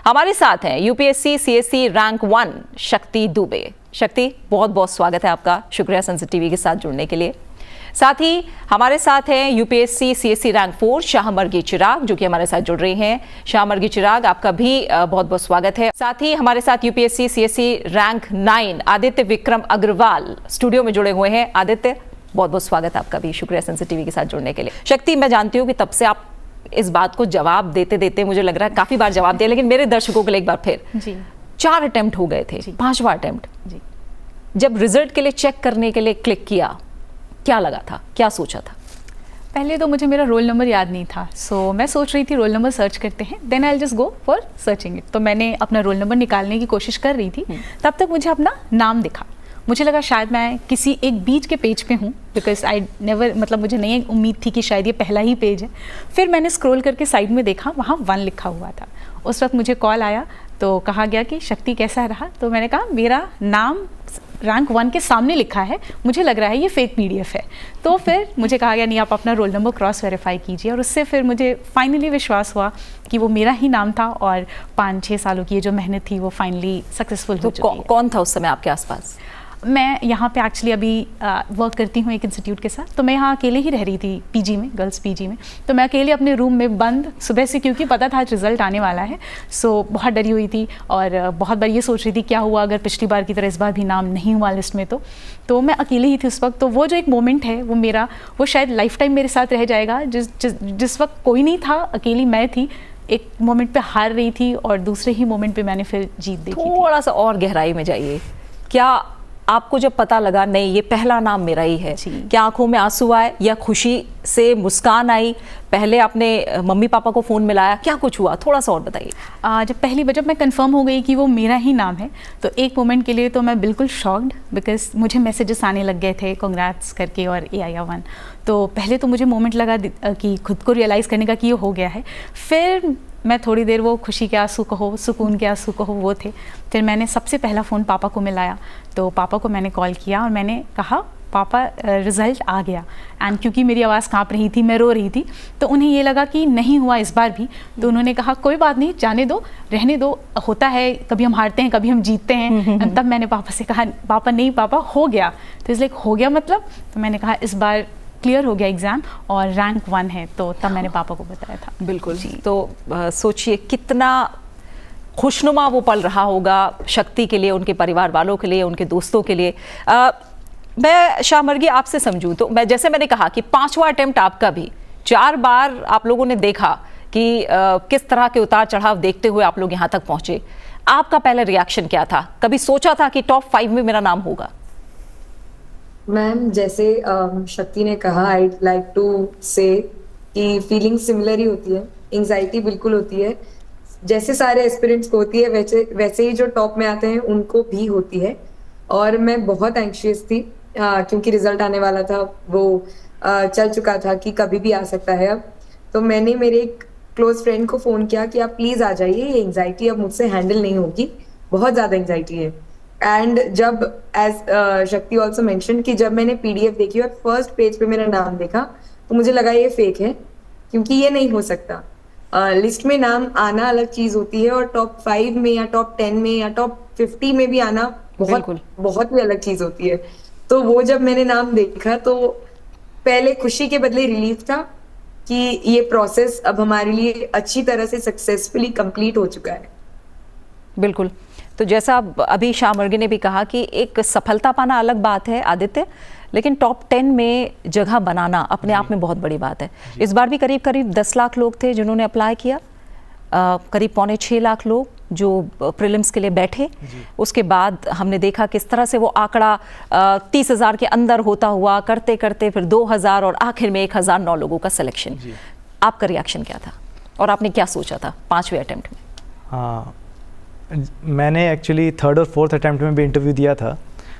हमारे साथ हैं यूपीएससी सीएससी रैंक 1 शक्ति दुबे। शक्ति, बहुत बहुत स्वागत है आपका, शुक्रिया सनसद टीवी के साथ जुड़ने के लिए। साथ ही हमारे साथ हैं यूपीएससी सीएससी रैंक 4 शाहमर्गी चिराग, जो कि हमारे साथ जुड़ रही हैं। शाहमर्गी चिराग, आपका भी बहुत बहुत स्वागत है। साथ ही हमारे साथ UPSC CSC rank 9 Aditya Vikram Agarwal studio में जुड़े हुए हैं। आदित्य, बहुत बहुत स्वागत है आपका भी, शुक्रिया सनसद टीवी के साथ जुड़ने के लिए। शक्ति, मैं जानती हूँ कि तब से आप इस बात को जवाब देते देते मुझे लग रहा है काफी बार जवाब दिया, लेकिन मेरे दर्शकों के लिए एक बार फिर जी 4 अटेम्प्ट हो गए थे, 5वां अटेम्प्ट जी, जब रिजल्ट के लिए चेक करने के लिए क्लिक किया, क्या लगा था, क्या सोचा था? पहले तो मुझे मेरा रोल नंबर याद नहीं था, सो मैं सोच रही थी रोल नंबर सर्च करते हैं, then I will just go for searching it. तो मैंने अपना रोल नंबर निकालने की कोशिश कर रही थी, तब तक मुझे अपना नाम दिखा। मुझे लगा शायद मैं किसी एक बीच के पेज पे हूँ, बिकॉज आई नेवर, मतलब मुझे नहीं उम्मीद थी कि शायद ये पहला ही पेज है। फिर मैंने स्क्रॉल करके साइड में देखा, वहाँ 1 लिखा हुआ था। उस वक्त मुझे कॉल आया तो कहा गया कि शक्ति कैसा रहा, तो मैंने कहा मेरा नाम रैंक 1 के सामने लिखा है, मुझे लग रहा है ये फेक पीडीएफ है। तो फिर मुझे कहा गया नहीं, आप अपना रोल नंबर क्रॉस वेरीफाई कीजिए, और उससे फिर मुझे फाइनली विश्वास हुआ कि वो मेरा ही नाम था, और 5-6 सालों की ये जो मेहनत थी वो फाइनली सक्सेसफुल हो चुकी है। कौन था उस समय आपके आसपास? मैं यहाँ पे एक्चुअली अभी वर्क करती हूँ एक इंस्टीट्यूट के साथ, तो मैं यहाँ अकेले ही रह रही थी पीजी में, गर्ल्स पीजी में। तो मैं अकेले अपने रूम में बंद सुबह से, क्योंकि पता था आज रिजल्ट आने वाला है, सो बहुत डरी हुई थी, और बहुत बार ये सोच रही थी क्या हुआ अगर पिछली बार की तरह इस बार भी नाम नहीं हुआ लिस्ट में। तो मैं अकेले ही थी उस वक्त। तो वो जो एक मोमेंट है वो मेरा, वो शायद लाइफ टाइम मेरे साथ रह जाएगा। जिस वक्त कोई नहीं था, अकेली मैं थी, एक मोमेंट पे हार रही थी और दूसरे ही मोमेंट पे मैंने फिर जीत देखी। थोड़ा सा और गहराई में जाइए। क्या आपको जब पता लगा नहीं ये पहला नाम मेरा ही है, क्या आंखों में आंसू आए या खुशी से मुस्कान आई? पहले आपने मम्मी पापा को फ़ोन मिलाया, क्या कुछ हुआ, थोड़ा सा और बताइए। जब मैं कंफर्म हो गई कि वो मेरा ही नाम है, तो एक मोमेंट के लिए तो मैं बिल्कुल शॉक्ड, बिकॉज मुझे मैसेजेस आने लग गए थे कांग्रेट्स करके और AIR1। तो पहले तो मुझे मोमेंट लगा कि खुद को रियलाइज़ करने का कि ये हो गया है। फिर मैं थोड़ी देर वो खुशी के आंसू कहो, सुकून के आंसू कहो, वो थे। फिर मैंने सबसे पहला फ़ोन पापा को मिलाया, तो पापा को मैंने कॉल किया और मैंने कहा पापा रिज़ल्ट आ गया। एंड क्योंकि मेरी आवाज़ कांप रही थी, मैं रो रही थी, तो उन्हें ये लगा कि नहीं हुआ इस बार भी। तो उन्होंने कहा कोई बात नहीं, जाने दो, रहने दो, होता है, कभी हम हारते हैं, कभी हम जीतते हैं। तब मैंने पापा से कहा पापा नहीं पापा हो गया। तो इसलिए हो गया मतलब, तो मैंने कहा इस बार क्लियर हो गया एग्ज़ाम और रैंक 1 है। तो तब मैंने पापा को बताया था। बिल्कुल जी। तो सोचिए कितना खुशनुमा वो पल रहा होगा शक्ति के लिए, उनके परिवार वालों के लिए, उनके दोस्तों के लिए। मैं शाहमर्गी आपसे समझूं तो मैंने कहा कि 5वां अटेम्प्ट आपका भी, 4 बार आप लोगों ने देखा कि किस तरह के उतार चढ़ाव देखते हुए आप लोग यहाँ तक पहुँचे। आपका पहला रिएक्शन क्या था? कभी सोचा था कि टॉप 5 में मेरा नाम होगा? मैम, जैसे शक्ति ने कहा, आई लाइक टू से कि फीलिंग सिमिलर ही होती है, एंजाइटी बिल्कुल होती है, जैसे सारे एस्पिरेंट्स को होती है वैसे ही जो टॉप में आते हैं उनको भी होती है। और मैं बहुत एंग्शियस थी क्योंकि रिजल्ट आने वाला था, वो चल चुका था कि कभी भी आ सकता है अब। तो मैंने मेरे एक क्लोज फ्रेंड को फ़ोन किया कि आप प्लीज़ आ जाइए, ये एंग्जाइटी अब मुझसे हैंडल नहीं होगी, बहुत ज़्यादा एंग्जाइटी है। एंड जब एज शक्ति ऑल्सो मेंशन कि जब मैंने PDF देखी और फर्स्ट पेज पे मेरा नाम देखा, तो मुझे लगा ये फेक है, क्योंकि ये नहीं हो सकता। लिस्ट में नाम आना अलग चीज होती है, और टॉप 5 में या टॉप 10 में या टॉप 50 में भी आना बहुत ही अलग चीज होती है। तो वो जब मैंने नाम देखा तो पहले खुशी के बदले रिलीफ था कि ये प्रोसेस अब हमारे लिए अच्छी तरह से सक्सेसफुली कंप्लीट हो चुका है। बिल्कुल। तो जैसा अभी शाहमर्गी ने भी कहा कि एक सफलता पाना अलग बात है आदित्य, लेकिन टॉप 10 में जगह बनाना अपने आप में बहुत बड़ी बात है। इस बार भी करीब 10 लाख लोग थे जिन्होंने अप्लाई किया, करीब 5.25 लाख लोग जो प्रीलिम्स के लिए बैठे। उसके बाद हमने देखा किस तरह से वो आंकड़ा 30,000 के अंदर होता हुआ करते करते फिर 2,000 और आखिर में 1,009 लोगों का सिलेक्शन। आपका रिएक्शन क्या था और आपने क्या सोचा था 5वें अटेम्प्ट में? हाँ, मैंने एक्चुअली 3rd और 4th अटेम्प्ट में भी इंटरव्यू दिया था,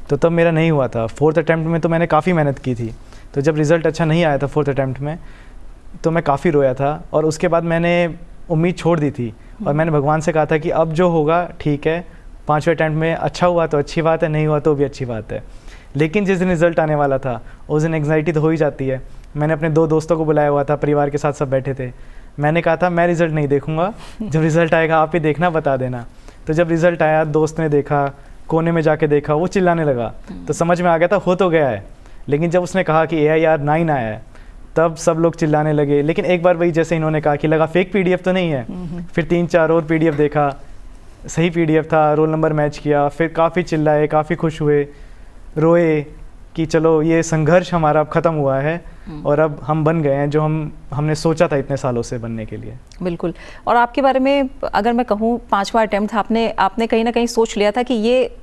तो तब मेरा नहीं हुआ था। 4th अटेम्प्ट में तो मैंने काफ़ी मेहनत की थी, तो जब रिज़ल्ट अच्छा नहीं आया था 4th अटेम्प्ट में, तो मैं काफ़ी रोया था। और उसके बाद मैंने उम्मीद छोड़ दी थी और मैंने भगवान से कहा था कि अब जो होगा ठीक है, 5वें अटेम्प्ट में अच्छा हुआ तो अच्छी बात है, नहीं हुआ तो भी अच्छी बात है। लेकिन जिस दिन रिज़ल्ट आने वाला था उस दिन एंग्जाइटी तो हो ही जाती है। मैंने अपने 2 दोस्तों को बुलाया हुआ था, परिवार के साथ सब बैठे थे। मैंने कहा था मैं रिज़ल्ट नहीं देखूंगा, जब रिज़ल्ट आएगा आप ही देखना, बता देना। तो जब रिज़ल्ट आया, दोस्त ने देखा, कोने में जाके देखा, वो चिल्लाने लगा, तो समझ में आ गया था हो तो गया है। लेकिन जब उसने कहा कि AIR 9 आया है, तब सब लोग चिल्लाने लगे। लेकिन एक बार वही जैसे इन्होंने कहा कि लगा फेक PDF तो नहीं है, फिर 3-4 और PDF देखा, सही PDF था, रोल नंबर मैच किया, फिर काफ़ी चिल्लाए, काफ़ी खुश हुए, रोए कि चलो ये संघर्ष हमारा अब ख़त्म हुआ है और अब हम बन गए हैं जो हमने सोचा था इतने सालों से बनने के लिए। बिल्कुल। और आपके बारे में अगर मैं कहूँ 5वां अटेम्प्ट था, आपने कहीं ना कहीं सोच लिया था कि ये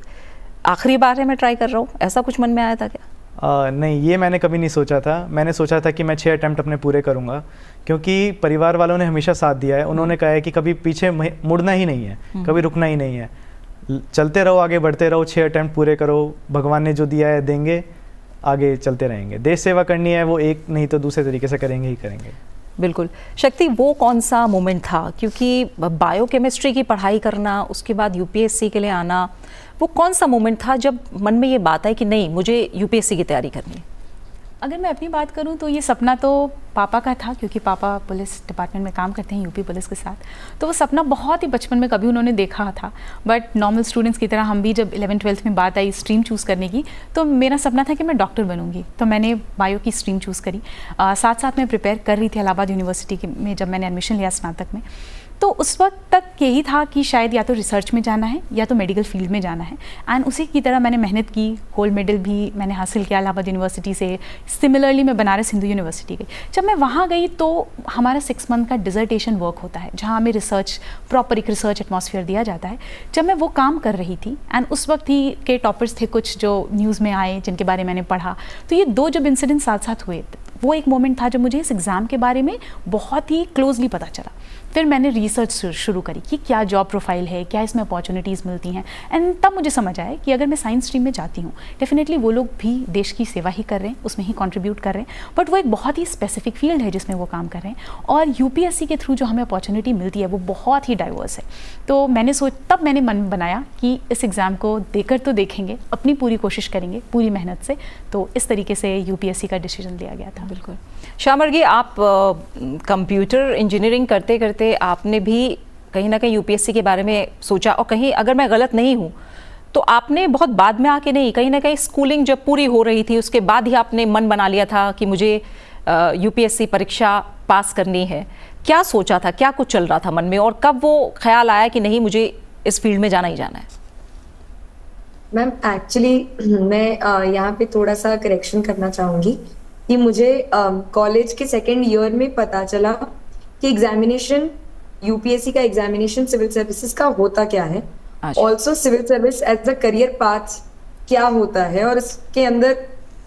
आखिरी बार है मैं ट्राई कर रहा हूँ, ऐसा कुछ मन में आया था क्या? नहीं, ये मैंने कभी नहीं सोचा था। मैंने सोचा था कि मैं 6 अटेम्प्ट अपने पूरे करूँगा, क्योंकि परिवार वालों ने हमेशा साथ दिया है। उन्होंने कहा है कि कभी पीछे मुड़ना ही नहीं है, कभी रुकना ही नहीं है, चलते रहो, आगे बढ़ते रहो, 6 अटेम्प्ट पूरे करो, भगवान ने जो दिया है देंगे, आगे चलते रहेंगे। देश सेवा करनी है, वो एक नहीं तो दूसरे तरीके से करेंगे ही करेंगे। बिल्कुल। शक्ति, वो कौन सा मोमेंट था, क्योंकि बायोकेमिस्ट्री की पढ़ाई करना, उसके बाद UPSC के लिए आना, वो कौन सा मोमेंट था जब मन में ये बात आई कि नहीं मुझे UPSC की तैयारी करनी है? अगर मैं अपनी बात करूं तो ये सपना तो पापा का था, क्योंकि पापा पुलिस डिपार्टमेंट में काम करते हैं यूपी पुलिस के साथ। तो वो सपना बहुत ही बचपन में कभी उन्होंने देखा था, बट नॉर्मल स्टूडेंट्स की तरह हम भी जब 11th-12th में बात आई स्ट्रीम चूज़ करने की, तो मेरा सपना था कि मैं डॉक्टर बनूंगी। तो मैंने बायो की स्ट्रीम चूज़ करी। साथ साथ मैं प्रिपेयर कर रही थी इलाहाबाद यूनिवर्सिटी में जब मैंने एडमिशन लिया स्नातक में। तो उस वक्त तक यही था कि शायद या तो रिसर्च में जाना है या तो मेडिकल फील्ड में जाना है, एंड उसी की तरह मैंने मेहनत की। गोल्ड मेडल भी मैंने हासिल किया इलाहाबाद यूनिवर्सिटी से। सिमिलरली मैं बनारस हिंदू यूनिवर्सिटी गई। जब मैं वहाँ गई तो हमारा 6 मंथ का डिजर्टेशन वर्क होता है, जहाँ हमें रिसर्च, प्रॉपर एक रिसर्च एटमॉस्फेयर दिया जाता है। जब मैं वो काम कर रही थी, एंड उस वक्त ही के टॉपर्स थे कुछ जो न्यूज़ में आए, जिनके बारे में मैंने पढ़ा, तो ये 2 जब इंसिडेंट साथ साथ हुए, वो एक मोमेंट था जब मुझे इस एग्ज़ाम के बारे में बहुत ही क्लोजली पता चला। फिर मैंने रिसर्च शुरू करी कि क्या जॉब प्रोफाइल है, क्या इसमें अपॉर्चुनिटीज़ मिलती हैं, एंड तब मुझे समझ आया कि अगर मैं साइंस स्ट्रीम में जाती हूँ, डेफिनेटली वो लोग भी देश की सेवा ही कर रहे हैं, उसमें ही कंट्रीब्यूट कर रहे हैं, बट वो एक बहुत ही स्पेसिफिक फील्ड है जिसमें वो काम कर रहे हैं, और UPSC के थ्रू जो हमें अपॉर्चुनिटी मिलती है वो बहुत ही डाइवर्स है। तो तब मैंने मन बनाया कि इस एग्ज़ाम को देकर तो देखेंगे, अपनी पूरी कोशिश करेंगे पूरी मेहनत से। तो इस तरीके से UPSC का डिसीजन लिया गया था। बिल्कुल। श्यामर्गी, आप कंप्यूटर इंजीनियरिंग करते करते आपने भी कहीं ना कहीं UPSC के बारे में सोचा, और कहीं अगर मैं गलत नहीं हूँ तो आपने बहुत बाद में आके नहीं, कहीं ना कहीं स्कूलिंग जब पूरी हो रही थी उसके बाद ही आपने मन बना लिया था कि मुझे UPSC परीक्षा पास करनी है। क्या सोचा था, क्या कुछ चल रहा था मन में, और कब वो ख्याल आया कि नहीं मुझे इस फील्ड में जाना ही जाना है? मैम एक्चुअली मैं यहाँ पे थोड़ा सा करेक्शन करना चाहूँगी कि मुझे कॉलेज के 2nd ईयर में पता चला कि एग्जामिनेशन, UPSC का एग्जामिनेशन सिविल सर्विसेज का होता क्या है, also civil service as a career path क्या होता है, और इसके अंदर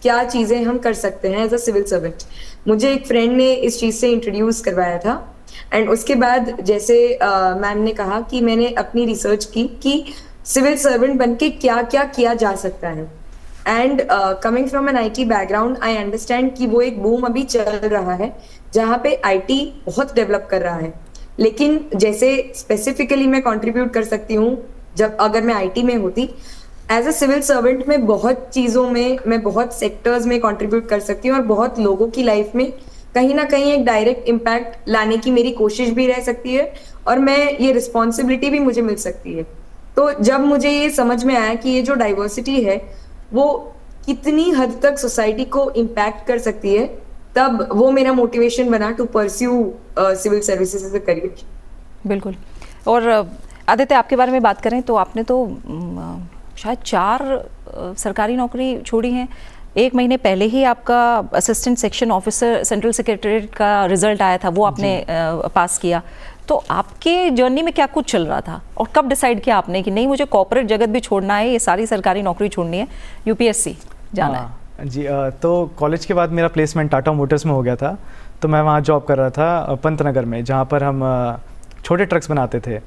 क्या चीजें हम कर सकते हैं एज अ सिविल सर्वेंट। मुझे एक फ्रेंड ने इस चीज से इंट्रोड्यूस करवाया था, एंड उसके बाद जैसे मैम ने कहा कि मैंने अपनी रिसर्च की कि सिविल सर्वेंट बनके क्या क्या किया जा सकता है। And coming from an IT background, I understand कि वो एक बूम अभी चल रहा है जहाँ पे IT बहुत डेवलप कर रहा है। लेकिन जैसे स्पेसिफिकली मैं कंट्रीब्यूट कर सकती हूँ जब अगर मैं IT में होती, एज अ सिविल सर्वेंट में बहुत चीज़ों में, मैं बहुत सेक्टर्स में कंट्रीब्यूट कर सकती हूँ, और बहुत लोगों की लाइफ में कहीं ना कहीं एक डायरेक्ट इम्पैक्ट लाने की मेरी कोशिश भी रह सकती है, और मैं ये रिस्पॉन्सिबिलिटी भी मुझे मिल सकती है। तो जब मुझे ये समझ में आया कि ये जो डाइवर्सिटी है वो कितनी हद तक सोसाइटी को इम्पैक्ट कर सकती है, तब वो मेरा मोटिवेशन बना to pursue civil services as a career. बिल्कुल। और आदित्य, आपके बारे में बात करें तो आपने तो शायद 4 सरकारी नौकरी छोड़ी हैं। 1 महीने पहले ही आपका assistant section officer central secretariat का रिजल्ट आया था, वो आपने पास किया। तो आपके जर्नी में क्या कुछ चल रहा था, और कब डिसाइड किया आपने कि नहीं मुझे कॉर्पोरेट जगत भी छोड़ना है, ये सारी सरकारी नौकरी छोड़नी है, UPSC जाना है? जी, तो कॉलेज के बाद मेरा प्लेसमेंट टाटा मोटर्स में हो गया था। तो मैं वहाँ जॉब कर रहा था पंतनगर में, जहाँ पर हम छोटे ट्रक्स बनाते थे।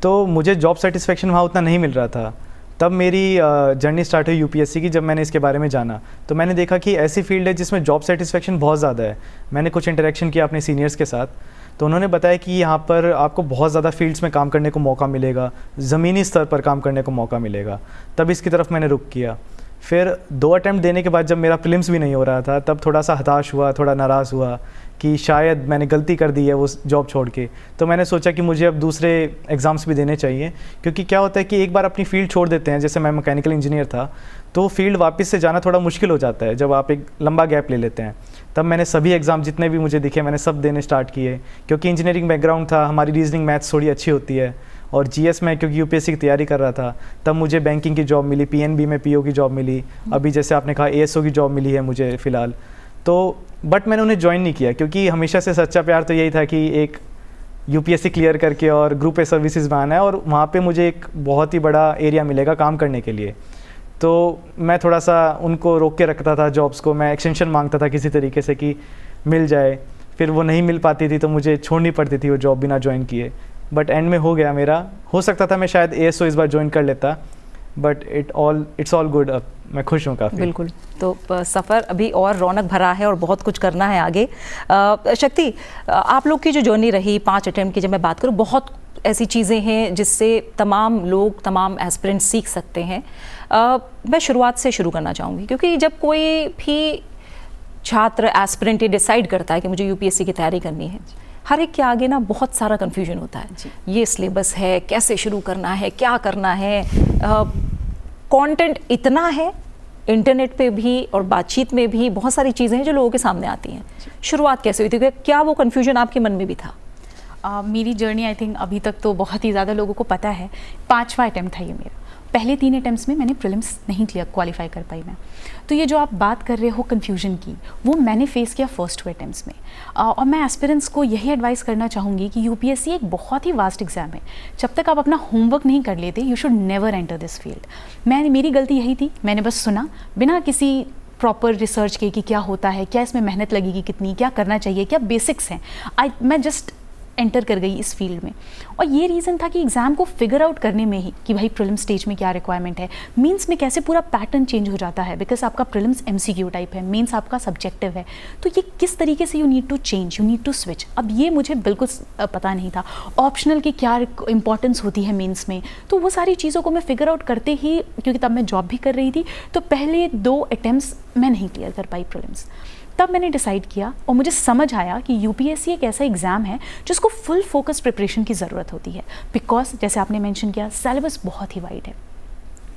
तो मुझे जॉब सेटिस्फेक्शन वहाँ उतना नहीं मिल रहा था। तब मेरी जर्नी स्टार्ट हुई UPSC की। जब मैंने इसके बारे में जाना तो मैंने देखा कि ऐसी फील्ड है जिसमें जॉब सेटिस्फेक्शन बहुत ज़्यादा है। मैंने कुछ इंटरेक्शन किया अपने सीनियर्स के साथ, तो उन्होंने बताया कि यहाँ पर आपको बहुत ज़्यादा फील्ड्स में काम करने को मौका मिलेगा, ज़मीनी स्तर पर काम करने को मौका मिलेगा। तब इसकी तरफ मैंने रुख किया। फिर 2 अटैम्प्ट देने के बाद जब मेरा प्रीलिम्स भी नहीं हो रहा था, तब थोड़ा सा हताश हुआ, थोड़ा नाराज़ हुआ कि शायद मैंने गलती कर दी है वो जॉब छोड़ के। तो मैंने सोचा कि मुझे अब दूसरे एग्ज़ाम्स भी देने चाहिए, क्योंकि क्या होता है कि एक बार अपनी फील्ड छोड़ देते हैं, जैसे मैं मैकेनिकल इंजीनियर था, तो फील्ड वापस से जाना थोड़ा मुश्किल हो जाता है जब आप एक लंबा गैप ले लेते हैं। तब मैंने सभी एग्ज़ाम जितने भी मुझे दिखे मैंने सब देने स्टार्ट किए, क्योंकि इंजीनियरिंग बैकग्राउंड था, हमारी रीजनिंग मैथ्स थोड़ी अच्छी होती है। और जीएस में क्योंकि यूपीएससी की तैयारी कर रहा था, तब मुझे बैंकिंग की जॉब मिली, पीएनबी में पीओ की जॉब मिली, अभी जैसे आपने कहा एएसओ की जॉब मिली है मुझे फ़िलहाल। तो बट मैंने उन्हें ज्वाइन नहीं किया, क्योंकि हमेशा से सच्चा प्यार तो यही था कि एक यूपीएससी क्लियर करके और ग्रुप ए सर्विसेज में आना है, और वहाँ पे मुझे एक बहुत ही बड़ा एरिया मिलेगा काम करने के लिए। तो मैं थोड़ा सा उनको रोक के रखता था जॉब्स को, मैं एक्सटेंशन मांगता था किसी तरीके से कि मिल जाए, फिर वो नहीं मिल पाती थी तो मुझे छोड़नी पड़ती थी वो जॉब बिना ज्वाइन किए। बट एंड में हो गया मेरा, हो सकता था मैं शायद एएसओ इस बार ज्वाइन कर लेता, बट इट्स ऑल गुड। अब मैं खुश हूँ काफ़ी। बिल्कुल, तो सफ़र अभी और रौनक भरा है और बहुत कुछ करना है आगे। शक्ति, आप लोग की जो जर्नी रही 5 अटेम्प्ट की, जब मैं बात करूँ, बहुत ऐसी चीज़ें हैं जिससे तमाम लोग, तमाम एस्पिरेंट्स सीख सकते हैं। मैं शुरुआत से शुरू करना चाहूँगी, क्योंकि जब कोई भी छात्र एस्पिरेंट ये डिसाइड करता है कि मुझे यूपीएससी की तैयारी करनी है, हर एक के आगे ना बहुत सारा कन्फ्यूजन होता है। ये सिलेबस है, कैसे शुरू करना है, क्या करना है, कंटेंट इतना है इंटरनेट पे भी और बातचीत में भी, बहुत सारी चीज़ें हैं जो लोगों के सामने आती हैं। शुरुआत कैसे हुई थी? क्या वो कन्फ्यूजन आपके मन में भी था? मेरी जर्नी आई थिंक अभी तक तो बहुत ही ज़्यादा लोगों को पता है। 5वां अटैम्प्ट था ये मेरा। पहले 3 अटैम्प्ट्स में मैंने प्रीलिम्स नहीं क्वालिफाई कर पाई मैं। तो ये जो आप बात कर रहे हो कन्फ्यूजन की, वो मैंने फेस किया फर्स्ट 2 अटैम्प्ट्स में। और मैं एस्पिरेंट्स को यही एडवाइस करना चाहूँगी कि यूपीएससी एक बहुत ही वास्ट एग्जाम है। जब तक आप अपना होमवर्क नहीं कर लेते, you should never enter this field. मेरी गलती यही थी, मैंने बस सुना बिना किसी प्रॉपर रिसर्च के कि क्या होता है, क्या इसमें मेहनत लगेगी कितनी, क्या करना चाहिए, क्या बेसिक्स हैं। मैं जस्ट एंटर कर गई इस फील्ड में। और ये रीज़न था कि एग्ज़ाम को फिगर आउट करने में ही कि भाई प्रीलिम्स स्टेज में क्या रिक्वायरमेंट है, मेंस में कैसे पूरा पैटर्न चेंज हो जाता है, बिकॉज आपका प्रीलिम्स एमसीक्यू टाइप है, मेंस आपका सब्जेक्टिव है। तो ये किस तरीके से you need to change, you need to switch. अब ये मुझे बिल्कुल पता नहीं था। ऑप्शनल की क्या इंपॉर्टेंस होती है मेंस में, तो वो सारी चीज़ों को मैं फिगर आउट करते ही, क्योंकि तब मैं जॉब भी कर रही थी, तो पहले 2 अटैम्प्ट्स मैं नहीं क्लियर कर पाई प्रीलिम्स। तब मैंने डिसाइड किया और मुझे समझ आया कि यूपीएससी एक ऐसा एग्ज़ाम है जिसको फुल फोकस प्रिपरेशन की ज़रूरत होती है। बिकॉज जैसे आपने मेंशन किया, सिलेबस बहुत ही वाइड है,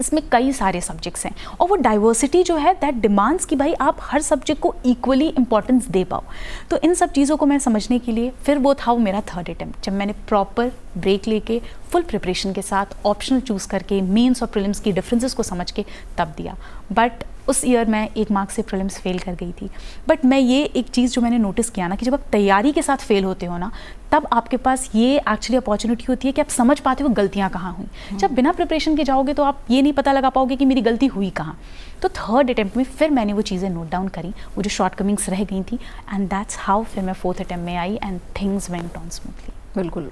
इसमें कई सारे सब्जेक्ट्स हैं, और वो डाइवर्सिटी जो है दैट डिमांड्स कि भाई आप हर सब्जेक्ट को इक्वली इंपॉर्टेंस दे पाओ। तो इन सब चीज़ों को मैं समझने के लिए फिर वो था मेरा 3rd अटैम्प्ट, जब मैंने प्रॉपर ब्रेक लेके फुल प्रिपरेशन के साथ ऑप्शनल चूज़ करके मेंस और प्रीलिम्स की डिफरेंसेस को समझ के तब दिया। बट उस ईयर मैं 1 मार्क से प्रीलिम्स फेल कर गई थी। बट मैं ये एक चीज़ जो मैंने नोटिस किया ना, कि जब आप तैयारी के साथ फेल होते हो ना, तब आपके पास ये एक्चुअली अपॉर्चुनिटी होती है कि आप समझ पाते हो गलतियाँ कहाँ हुई। जब बिना प्रिपरेशन के जाओगे तो आप ये नहीं पता लगा पाओगे कि मेरी गलती हुई कहाँ। तो 3rd अटैम्प्ट में फिर मैंने वो चीज़ें नोट डाउन करी, वो जो शॉर्टकमिंग्स रह गई थी, एंड दैट्स हाउ फिर मैं 4th अटैम्प्ट में I and things went on smoothly. बिल्कुल।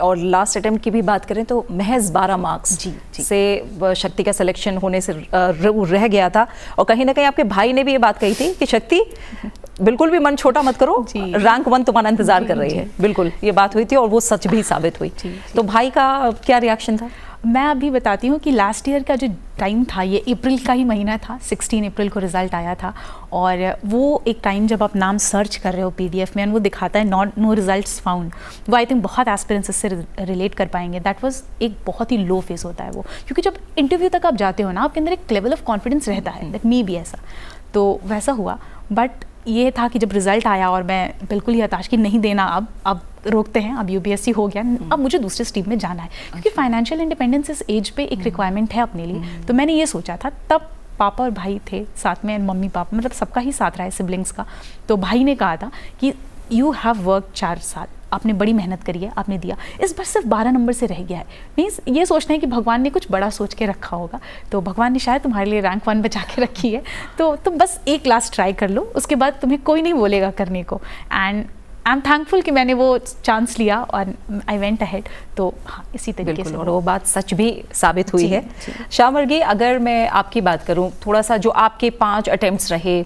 और लास्ट अटेम्प्ट की भी बात करें तो महज 12 मार्क्स जी। से शक्ति का सिलेक्शन होने से रह गया था। और कहीं ना कहीं आपके भाई ने भी ये बात कही थी कि शक्ति बिल्कुल भी मन छोटा मत करो, रैंक 1 तुम्हारा इंतजार कर रही है। बिल्कुल ये बात हुई थी और वो सच भी साबित हुई। तो भाई का क्या रिएक्शन था? मैं अभी बताती हूँ कि लास्ट ईयर का जो टाइम था, ये अप्रैल का ही महीना था, 16 अप्रैल को रिज़ल्ट आया था। और वो एक टाइम जब आप नाम सर्च कर रहे हो पीडीएफ में और वो दिखाता है नो रिजल्ट्स फाउंड, वो आई थिंक बहुत एस्पिरेंट्स इससे रिलेट कर पाएंगे। दैट वाज एक बहुत ही लो फेस होता है वो, क्योंकि जब इंटरव्यू तक आप जाते हो ना, आपके अंदर एक लेवल ऑफ कॉन्फिडेंस रहता है दैट मी भी ऐसा, तो वैसा हुआ। बट ये था कि जब रिज़ल्ट आया और मैं बिल्कुल ही हताश कि नहीं देना, अब रोकते हैं, अब यूपीएससी हो गया, अब मुझे दूसरे स्ट्रीम में जाना है, क्योंकि फाइनेंशियल इंडिपेंडेंस इस एज पे एक रिक्वायरमेंट है अपने लिए। तो मैंने ये सोचा था। तब पापा और भाई थे साथ में, मम्मी पापा, मतलब सबका ही साथ रहा है सिबलिंग्स का। तो भाई ने कहा था कि यू हैव वर्क 4 साल, आपने बड़ी मेहनत करी है, आपने दिया, इस बार सिर्फ 12 नंबर से रह गया है। मीन्स ये सोचना है कि भगवान ने कुछ बड़ा सोच के रखा होगा, तो भगवान ने शायद तुम्हारे लिए रैंक 1 बचा के रखी है, तो तुम बस एक क्लास ट्राई कर लो, उसके बाद तुम्हें कोई नहीं बोलेगा करने को। एंड आई एम थैंकफुल कि मैंने वो चांस लिया और आई वेंट अहेड। तो हाँ, इसी तरीके से, और वो बात सच भी साबित हुई है। शाह मर्गी, अगर मैं आपकी बात करूं, थोड़ा सा जो आपके 5 अटेम्प्ट्स रहे,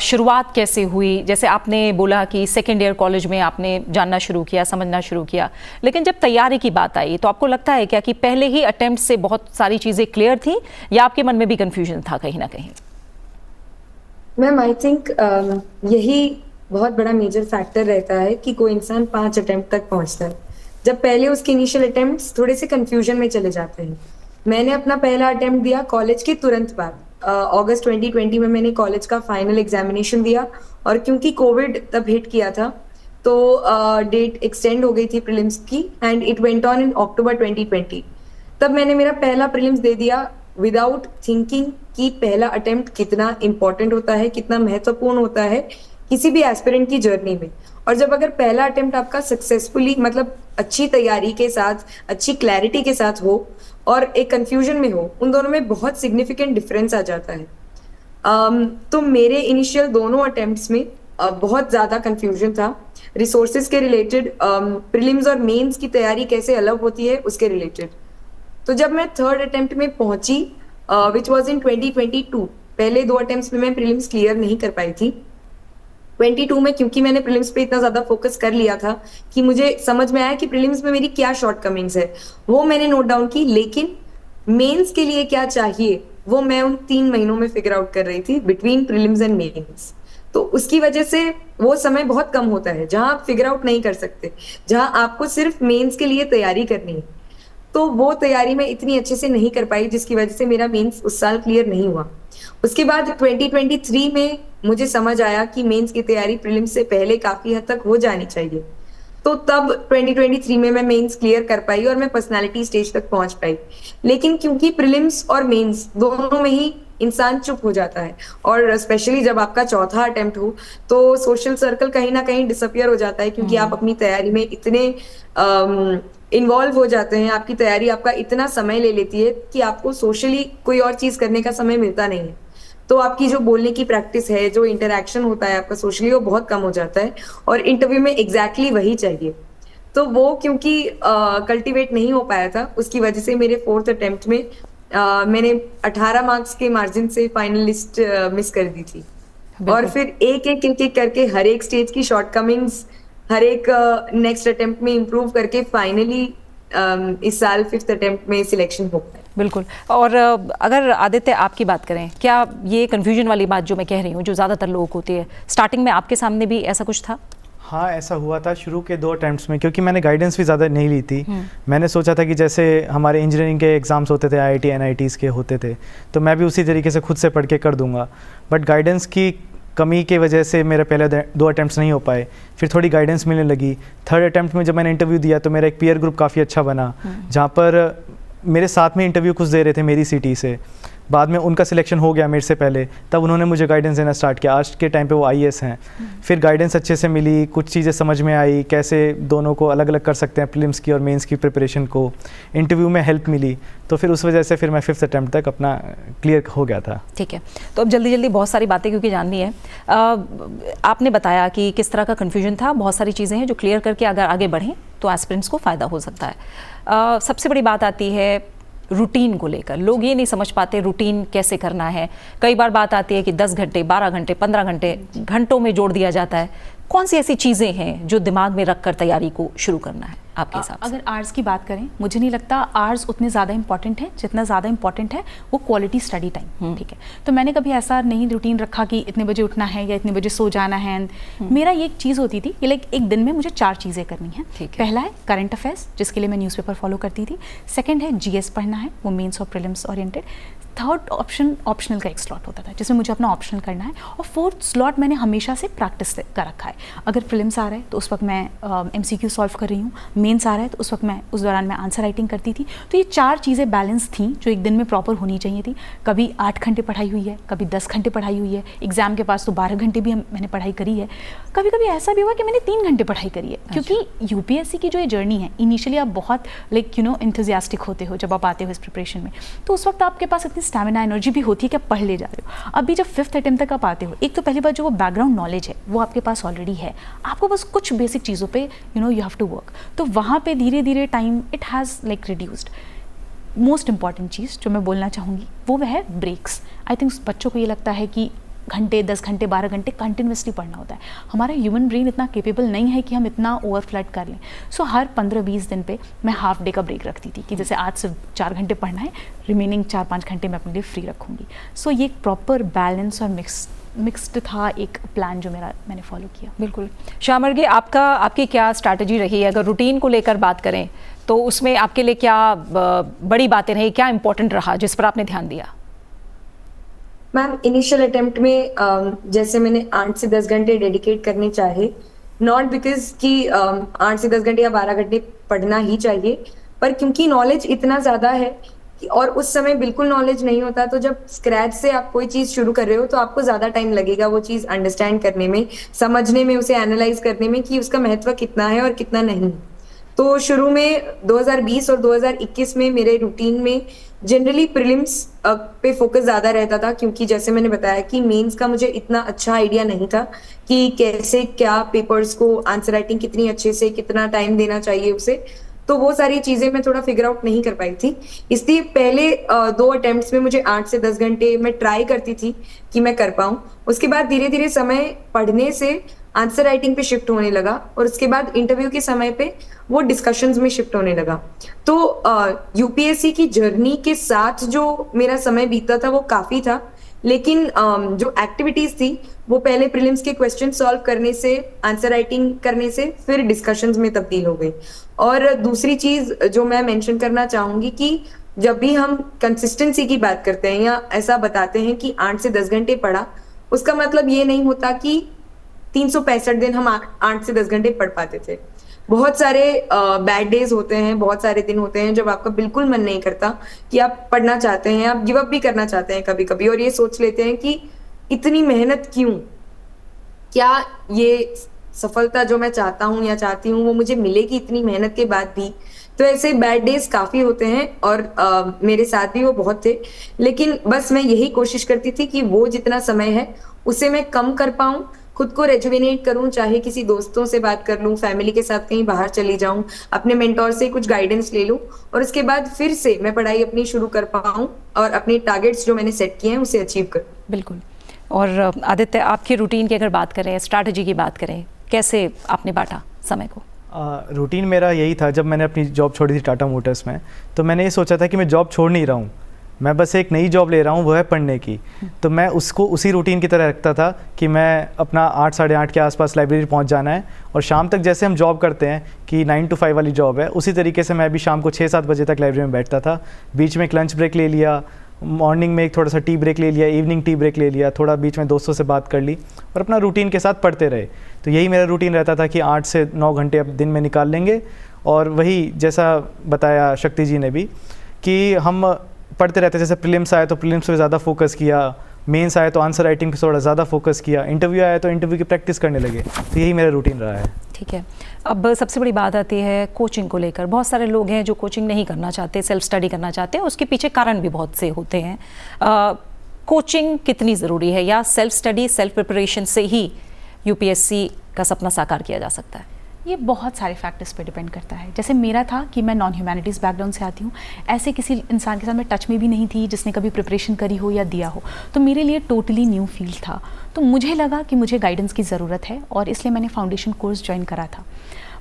शुरुआत कैसे हुई? जैसे आपने बोला कि सेकेंड ईयर कॉलेज में आपने जानना शुरू किया, समझना शुरू किया, लेकिन जब तैयारी की बात आई तो आपको लगता है क्या कि पहले ही अटेम्प्ट से बहुत सारी चीज़ें क्लियर थी या आपके मन में भी कन्फ्यूजन था कहीं ना कहीं? मैम आई थिंक यही बहुत बड़ा मेजर फैक्टर रहता है कि कोई इंसान 5 अटेम्प्ट तक पहुंचता है। जब पहले उसके इनिशियल अटेम्प्ट्स थोड़े से कंफ्यूजन में चले जाते हैं। मैंने अपना पहला अटेम्प्ट दिया कॉलेज के तुरंत बाद, अगस्त 2020 में मैंने कॉलेज का फाइनल एग्जामिनेशन दिया, और क्योंकि कोविड तब हिट किया था तो डेट एक्सटेंड हो गई थी प्रीलिम्स की, and it went on in October 2020। तब मैंने मेरा पहला प्रीलिम्स दे दिया विदाउट थिंकिंग कि पहला अटेम्प्ट कितना इंपॉर्टेंट होता है, कितना महत्वपूर्ण होता है किसी भी एस्पिरेंट की जर्नी में। और जब अगर पहला अटेम्प्ट आपका सक्सेसफुली, मतलब अच्छी तैयारी के साथ, अच्छी क्लैरिटी के साथ हो और एक कंफ्यूजन में हो, उन दोनों में बहुत सिग्निफिकेंट डिफरेंस आ जाता है। तो मेरे इनिशियल दोनों अटेम्प्ट्स में बहुत ज़्यादा कंफ्यूजन था, रिसोर्सेज के रिलेटेड, प्रीलिम्स और मेंस की तैयारी कैसे अलग होती है उसके रिलेटेड। तो जब मैं थर्ड अटेम्प्ट में पहुंची, विच वॉज इन 2022, पहले 2 अटेम्प्ट्स में मैं प्रीलिम्स क्लियर नहीं कर पाई थी। 22 में क्योंकि मैंने प्रीलिम्स पे इतना ज्यादा फोकस कर लिया था कि मुझे समझ में आया कि प्रीलिम्स में मेरी क्या शॉर्टकमिंग्स है, वो मैंने नोट डाउन की, लेकिन मेंस के लिए क्या चाहिए वो मैं उन 3 महीनों में फिगर आउट कर रही थी, बिटवीन प्रीलिम्स एंड मेंस। तो उसकी वजह से वो समय बहुत कम होता है जहां आप फिगर आउट नहीं कर सकते, जहां आपको सिर्फ मेंस के लिए तैयारी करनी है। तो वो तैयारी मैं इतनी अच्छे से नहीं कर पाई, जिसकी वजह से मेरा मेंस उस साल क्लियर नहीं हुआ। उसके बाद 2023 में मुझे समझ आया कि मेंस की तैयारी प्रीलिम्स से पहले काफी हद तक हो जानी चाहिए। तो तब 2023 में मैं मेंस क्लियर कर पाई और मैं पर्सनालिटी स्टेज तक पहुंच पाई। लेकिन क्योंकि प्रीलिम्स और मेंस दोनों में ही इंसान चुप हो जाता है, और स्पेशली जब आपका चौथा अटेम्प्ट हो तो सोशल सर्कल कहीं ना कहीं डिसअपियर हो जाता है, क्योंकि आप अपनी तैयारी में इतने इन्वॉल्व हो जाते हैं, आपकी तैयारी आपका इतना समय ले लेती है कि आपको सोशली कोई और चीज करने का समय मिलता नहीं है। तो आपकी जो बोलने की प्रैक्टिस है, जो इंटरेक्शन होता है आपका सोशली, वो बहुत कम हो जाता है, और इंटरव्यू में एग्जैक्टली वही चाहिए। तो वो क्योंकि कल्टीवेट नहीं हो पाया था, उसकी वजह से मेरे 4th अटेम्प्ट में मैंने 18 मार्क्स के मार्जिन से फाइनल लिस्ट मिस कर दी थी। और फिर एक एक करके हर एक स्टेज की शॉर्टकमिंग्स, हर एक नेक्स्ट अटेम्प्ट में इम्प्रूव करके फाइनली इस साल 5th अटेम्प्ट में सिलेक्शन हो पाया। बिल्कुल। और अगर आदित्य आपकी बात करें, क्या ये कन्फ्यूजन वाली बात जो मैं कह रही हूँ, जो ज़्यादातर लोगों को होती है, स्टार्टिंग में आपके सामने भी ऐसा कुछ था? हाँ, ऐसा हुआ था शुरू के 2 अटेम्प्ट्स में, क्योंकि मैंने गाइडेंस भी ज़्यादा नहीं ली थी। मैंने सोचा था कि जैसे हमारे इंजीनियरिंग के एग्ज़ाम्स होते थे, IIT NITs के होते थे, तो मैं भी उसी तरीके से खुद से पढ़ के कर दूंगा। बट गाइडेंस की कमी की वजह से मेरे पहले 2 अटेम्प्ट्स नहीं हो पाए, फिर थोड़ी गाइडेंस मिलने लगी। थर्ड अटेम्प्ट में जब मैंने इंटरव्यू दिया तो मेरा एक पीयर ग्रुप काफ़ी अच्छा बना, जहाँ पर मेरे साथ में इंटरव्यू कुछ दे रहे थे मेरी सिटी से। बाद में उनका सिलेक्शन हो गया मेरे से पहले, तब उन्होंने मुझे गाइडेंस देना स्टार्ट किया। आज के टाइम पे वो IAS हैं। फिर गाइडेंस अच्छे से मिली, कुछ चीज़ें समझ में आई, कैसे दोनों को अलग अलग कर सकते हैं, प्रीलिम्स की और मेंस की प्रिपरेशन को। इंटरव्यू में हेल्प मिली, तो फिर उस वजह से फिर मैं 5th अटेम्प्ट तक अपना क्लियर हो गया था। ठीक है, तो अब जल्दी जल्दी बहुत सारी बातें क्योंकि जाननी है। आपने बताया कि किस तरह का कन्फ्यूजन था, बहुत सारी चीज़ें हैं जो क्लियर करके अगर आगे बढ़ें तो एस्पिरेंट्स को फ़ायदा हो सकता है। सबसे बड़ी बात आती है रूटीन को लेकर। लोग ये नहीं समझ पाते रूटीन कैसे करना है। कई बार बात आती है कि 10 घंटे, 12 घंटे, 15 घंटे, घंटों में जोड़ दिया जाता है। कौन सी ऐसी चीज़ें हैं जो दिमाग में रखकर तैयारी को शुरू करना है आपके हिसाब से? अगर आर्ट्स की बात करें, मुझे नहीं लगता आर्ट्स उतने ज़्यादा इंपॉर्टेंट है जितना ज़्यादा इंपॉर्टेंट है वो क्वालिटी स्टडी टाइम। ठीक है, तो मैंने कभी ऐसा नहीं रूटीन रखा कि इतने बजे उठना है या इतने बजे सो जाना है। मेरा ये एक चीज़ होती थी कि लाइक एक दिन में मुझे 4 चीज़ें करनी है। पहला है करंट अफेयर्स, जिसके लिए मैं न्यूज़पेपर फॉलो करती थी। सेकेंड है GS पढ़ना है, वो मेन्स और prelims oriented. Third option optional का एक स्लॉट होता था जिसमें मुझे अपना ऑप्शनल करना है। और 4th स्लॉट मैंने हमेशा से प्रैक्टिस कर रखा है। अगर प्रीलिम्स आ रहा है तो उस वक्त मैं MCQ सॉल्व कर रही हूँ, मेंस आ रहा है तो उस वक्त मैं उस दौरान मैं आंसर राइटिंग करती थी। तो ये 4 चीज़ें बैलेंस थी जो एक दिन में प्रॉपर होनी चाहिए थी। कभी 8 घंटे पढ़ाई हुई है, कभी 10 घंटे पढ़ाई हुई है, एग्जाम के पास तो 12 घंटे भी मैंने पढ़ाई करी है। कभी कभी ऐसा भी हुआ कि मैंने 3 घंटे पढ़ाई करी है। क्योंकि UPSC की जो ये जर्नी है, इनिशियली आप बहुत एंथुसियास्टिक होते हो जब आप आते हो इस प्रिपरेशन में, तो उस वक्त आपके पास इतनी स्टैमिना एनर्जी भी होती है कि आप पढ़ ले जा रहे हो। अभी जब 5th अटेम्प्ट तक आप आते हो, एक तो पहली बात जो वो बैकग्राउंड नॉलेज है वो आपके पास ऑलरेडी है, आपको बस कुछ बेसिक चीज़ों पे यू हैव टू वर्क। तो वहाँ पे धीरे धीरे time it has like reduced. Most important चीज़ जो मैं बोलना चाहूँगी वो है ब्रेक्स। आई थिंक बच्चों को ये लगता है कि घंटे 10 घंटे 12 घंटे कंटिन्यूसली पढ़ना होता है। हमारा ह्यूमन ब्रेन इतना केपेबल नहीं है कि हम इतना ओवरफ्लड कर लें। सो हर 15-20 दिन पे मैं हाफ डे का ब्रेक रखती थी कि जैसे आज सिर्फ 4 घंटे पढ़ना है, रिमेनिंग 4-5 घंटे मैं अपने लिए फ्री रखूँगी। सो ये एक प्रॉपर बैलेंस और मिक्स्ड था एक प्लान जो मैंने फॉलो किया। बिल्कुल। श्यामर्गी, आपकी क्या स्ट्रैटेजी रही है? अगर रूटीन को लेकर बात करें तो उसमें आपके लिए क्या बड़ी बातें रही, क्या इंपॉर्टेंट रहा जिस पर आपने ध्यान दिया? मैम, इनिशियल अटेम्प्ट में जैसे मैंने 8 से 10 घंटे डेडिकेट करने चाहे, नॉट बिकॉज कि 8 से 10 घंटे या 12 घंटे पढ़ना ही चाहिए, पर क्योंकि नॉलेज इतना ज़्यादा है और उस समय बिल्कुल नॉलेज नहीं होता, तो जब स्क्रैच से आप कोई चीज़ शुरू कर रहे हो तो आपको ज़्यादा टाइम लगेगा वो चीज़ अंडरस्टैंड करने में, समझने में, उसे एनालाइज करने में कि उसका महत्व कितना है और कितना नहीं। तो शुरू में 2020 और 2021 में मेरे रूटीन में जनरली प्रीलिम्स पे फोकस ज़्यादा रहता था, क्योंकि जैसे मैंने बताया कि मेंस का मुझे इतना अच्छा आइडिया नहीं था कि कैसे क्या पेपर्स को आंसर राइटिंग कितनी अच्छे से, कितना टाइम देना चाहिए उसे, तो वो सारी चीज़ें मैं थोड़ा फिगर आउट नहीं कर पाई थी। इसलिए पहले 2 अटेम्प्ट्स में मुझे 8 से 10 घंटे मैं ट्राई करती थी कि मैं कर पाऊँ। उसके बाद धीरे धीरे समय पढ़ने से आंसर राइटिंग पे शिफ्ट होने लगा और उसके बाद इंटरव्यू के समय पे वो डिस्कशंस में शिफ्ट होने लगा। तो यूपीएससी की जर्नी के साथ जो मेरा समय बीता था वो काफ़ी था, लेकिन जो एक्टिविटीज़ थी वो पहले प्रीलिम्स के क्वेश्चन सॉल्व करने से, आंसर राइटिंग करने से फिर डिस्कशंस में तब्दील हो गई। और दूसरी चीज़ जो मैं मेंशन करना चाहूँगी कि जब भी हम कंसिस्टेंसी की बात करते हैं या ऐसा बताते हैं कि 8 से 10 घंटे पढ़ा, उसका मतलब ये नहीं होता कि 365 दिन हम 8 से 10 घंटे पढ़ पाते थे। बहुत सारे बैड डेज होते हैं, बहुत सारे दिन होते हैं जब आपका बिल्कुल मन नहीं करता, कि आप पढ़ना चाहते हैं, आप गिव अप भी करना चाहते हैं कभी कभी, और ये सोच लेते हैं कि इतनी मेहनत क्यों, क्या ये सफलता जो मैं चाहता हूँ या चाहती हूँ वो मुझे मिलेगी इतनी मेहनत के बाद भी। तो ऐसे बैड डेज काफ़ी होते हैं और मेरे साथ भी वो बहुत थे, लेकिन बस मैं यही कोशिश करती थी कि वो जितना समय है उसे मैं कम कर पाऊँ, खुद को रेजुविनेट करूं, चाहे किसी दोस्तों से बात कर लूं, फैमिली के साथ कहीं बाहर चली जाऊं, अपने मेंटोर से कुछ गाइडेंस ले लूं और उसके बाद फिर से मैं पढ़ाई अपनी शुरू कर पाऊं और अपने टारगेट्स जो मैंने सेट किए हैं उसे अचीव करूं। बिल्कुल। और आदित्य, आपकी रूटीन की अगर बात करें, स्ट्रैटेजी की बात करें, कैसे आपने बांटा समय को? रूटीन मेरा यही था, जब मैंने अपनी जॉब छोड़ी थी टाटा मोटर्स में, तो मैंने ये सोचा था कि मैं जॉब छोड़ नहीं रहा हूँ, मैं बस एक नई जॉब ले रहा हूँ, वो है पढ़ने की। तो मैं उसको उसी रूटीन की तरह रखता था कि मैं अपना 8 साढ़े 8 के आसपास लाइब्रेरी पहुँच जाना है और शाम तक जैसे हम जॉब करते हैं कि 9 to 5 वाली जॉब है, उसी तरीके से मैं भी शाम को 6-7 बजे तक लाइब्रेरी में बैठता था। बीच में एक लंच ब्रेक ले लिया, मॉर्निंग में एक थोड़ा सा टी ब्रेक ले लिया, इवनिंग टी ब्रेक ले लिया, थोड़ा बीच में दोस्तों से बात कर ली और अपना रूटीन के साथ पढ़ते रहे। तो यही मेरा रूटीन रहता था कि 8 से 9 घंटे अब दिन में निकाल लेंगे। और वही जैसा बताया शक्ति जी ने भी कि हम पढ़ते रहते, जैसे प्रीलिम्स आए तो प्रीलिम्स पे ज़्यादा फोकस किया, मेंस आए तो आंसर राइटिंग पे थोड़ा ज़्यादा फोकस किया, इंटरव्यू आया तो इंटरव्यू की प्रैक्टिस करने लगे। तो यही मेरा रूटीन रहा है। ठीक है। अब सबसे बड़ी बात आती है कोचिंग को लेकर। बहुत सारे लोग हैं जो कोचिंग नहीं करना चाहते, सेल्फ स्टडी करना चाहते हैं, उसके पीछे कारण भी बहुत से होते हैं। कोचिंग कितनी ज़रूरी है, या सेल्फ स्टडी, सेल्फ प्रिपरेशन से ही यूपीएससी का सपना साकार किया जा सकता है? ये बहुत सारे फैक्टर्स पे डिपेंड करता है। जैसे मेरा था कि मैं नॉन ह्यूमैनिटीज़ बैकग्राउंड से आती हूँ, ऐसे किसी इंसान के साथ मैं टच में भी नहीं थी जिसने कभी प्रिपरेशन करी हो या दिया हो, तो मेरे लिए टोटली न्यू फील्ड था। तो मुझे लगा कि मुझे गाइडेंस की ज़रूरत है और इसलिए मैंने फाउंडेशन कोर्स ज्वाइन करा था।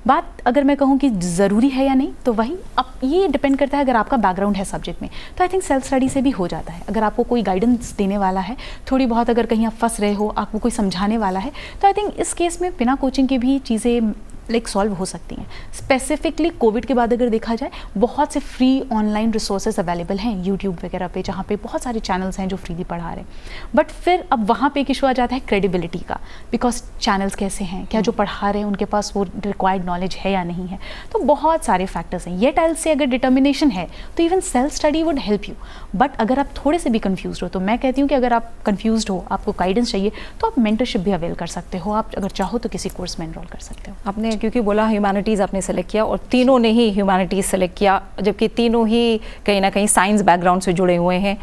बात अगर मैं कहूँ कि ज़रूरी है या नहीं, तो वही अब ये डिपेंड करता है। अगर आपका बैकग्राउंड है सब्जेक्ट में तो आई थिंक सेल्फ स्टडी से भी हो जाता है। अगर आपको कोई गाइडेंस देने वाला है, थोड़ी बहुत अगर कहीं आप फंस रहे हो, आपको कोई समझाने वाला है, तो आई थिंक इस केस में बिना कोचिंग के भी चीज़ें सॉल्व हो सकती हैं। स्पेसिफिकली कोविड के बाद अगर देखा जाए, बहुत से फ्री ऑनलाइन रिसोर्सेज अवेलेबल हैं यूट्यूब वगैरह पे, जहाँ पे बहुत सारे चैनल्स हैं जो फ्रीली पढ़ा रहे हैं। बट फिर अब वहाँ पे एक इशू आ जाता है क्रेडिबिलिटी का, बिकॉज चैनल्स कैसे हैं, क्या जो पढ़ा रहे हैं उनके पास वो रिक्वायर्ड नॉलेज है या नहीं है। तो बहुत सारे फैक्टर्स हैं। ये टाइल से अगर डिटर्मिनेशन है तो even self study would help you. But अगर आप थोड़े से भी कन्फ्यूज हो, तो मैं कहती हूँ कि अगर आप कन्फ्यूज हो, आपको गाइडेंस चाहिए, तो आप मेंटरशिप भी अवेल कर सकते हो। आप अगर चाहो तो किसी कोर्स में एनरोल कर सकते हो। आपने क्योंकि बोला ह्यूमैनिटीज़ आपने सेलेक्ट किया, और तीनों ने ही ह्यूमैनिटीज़ सेलेक्ट किया, जबकि तीनों ही कहीं ना कहीं साइंस बैकग्राउंड से जुड़े हुए हैं।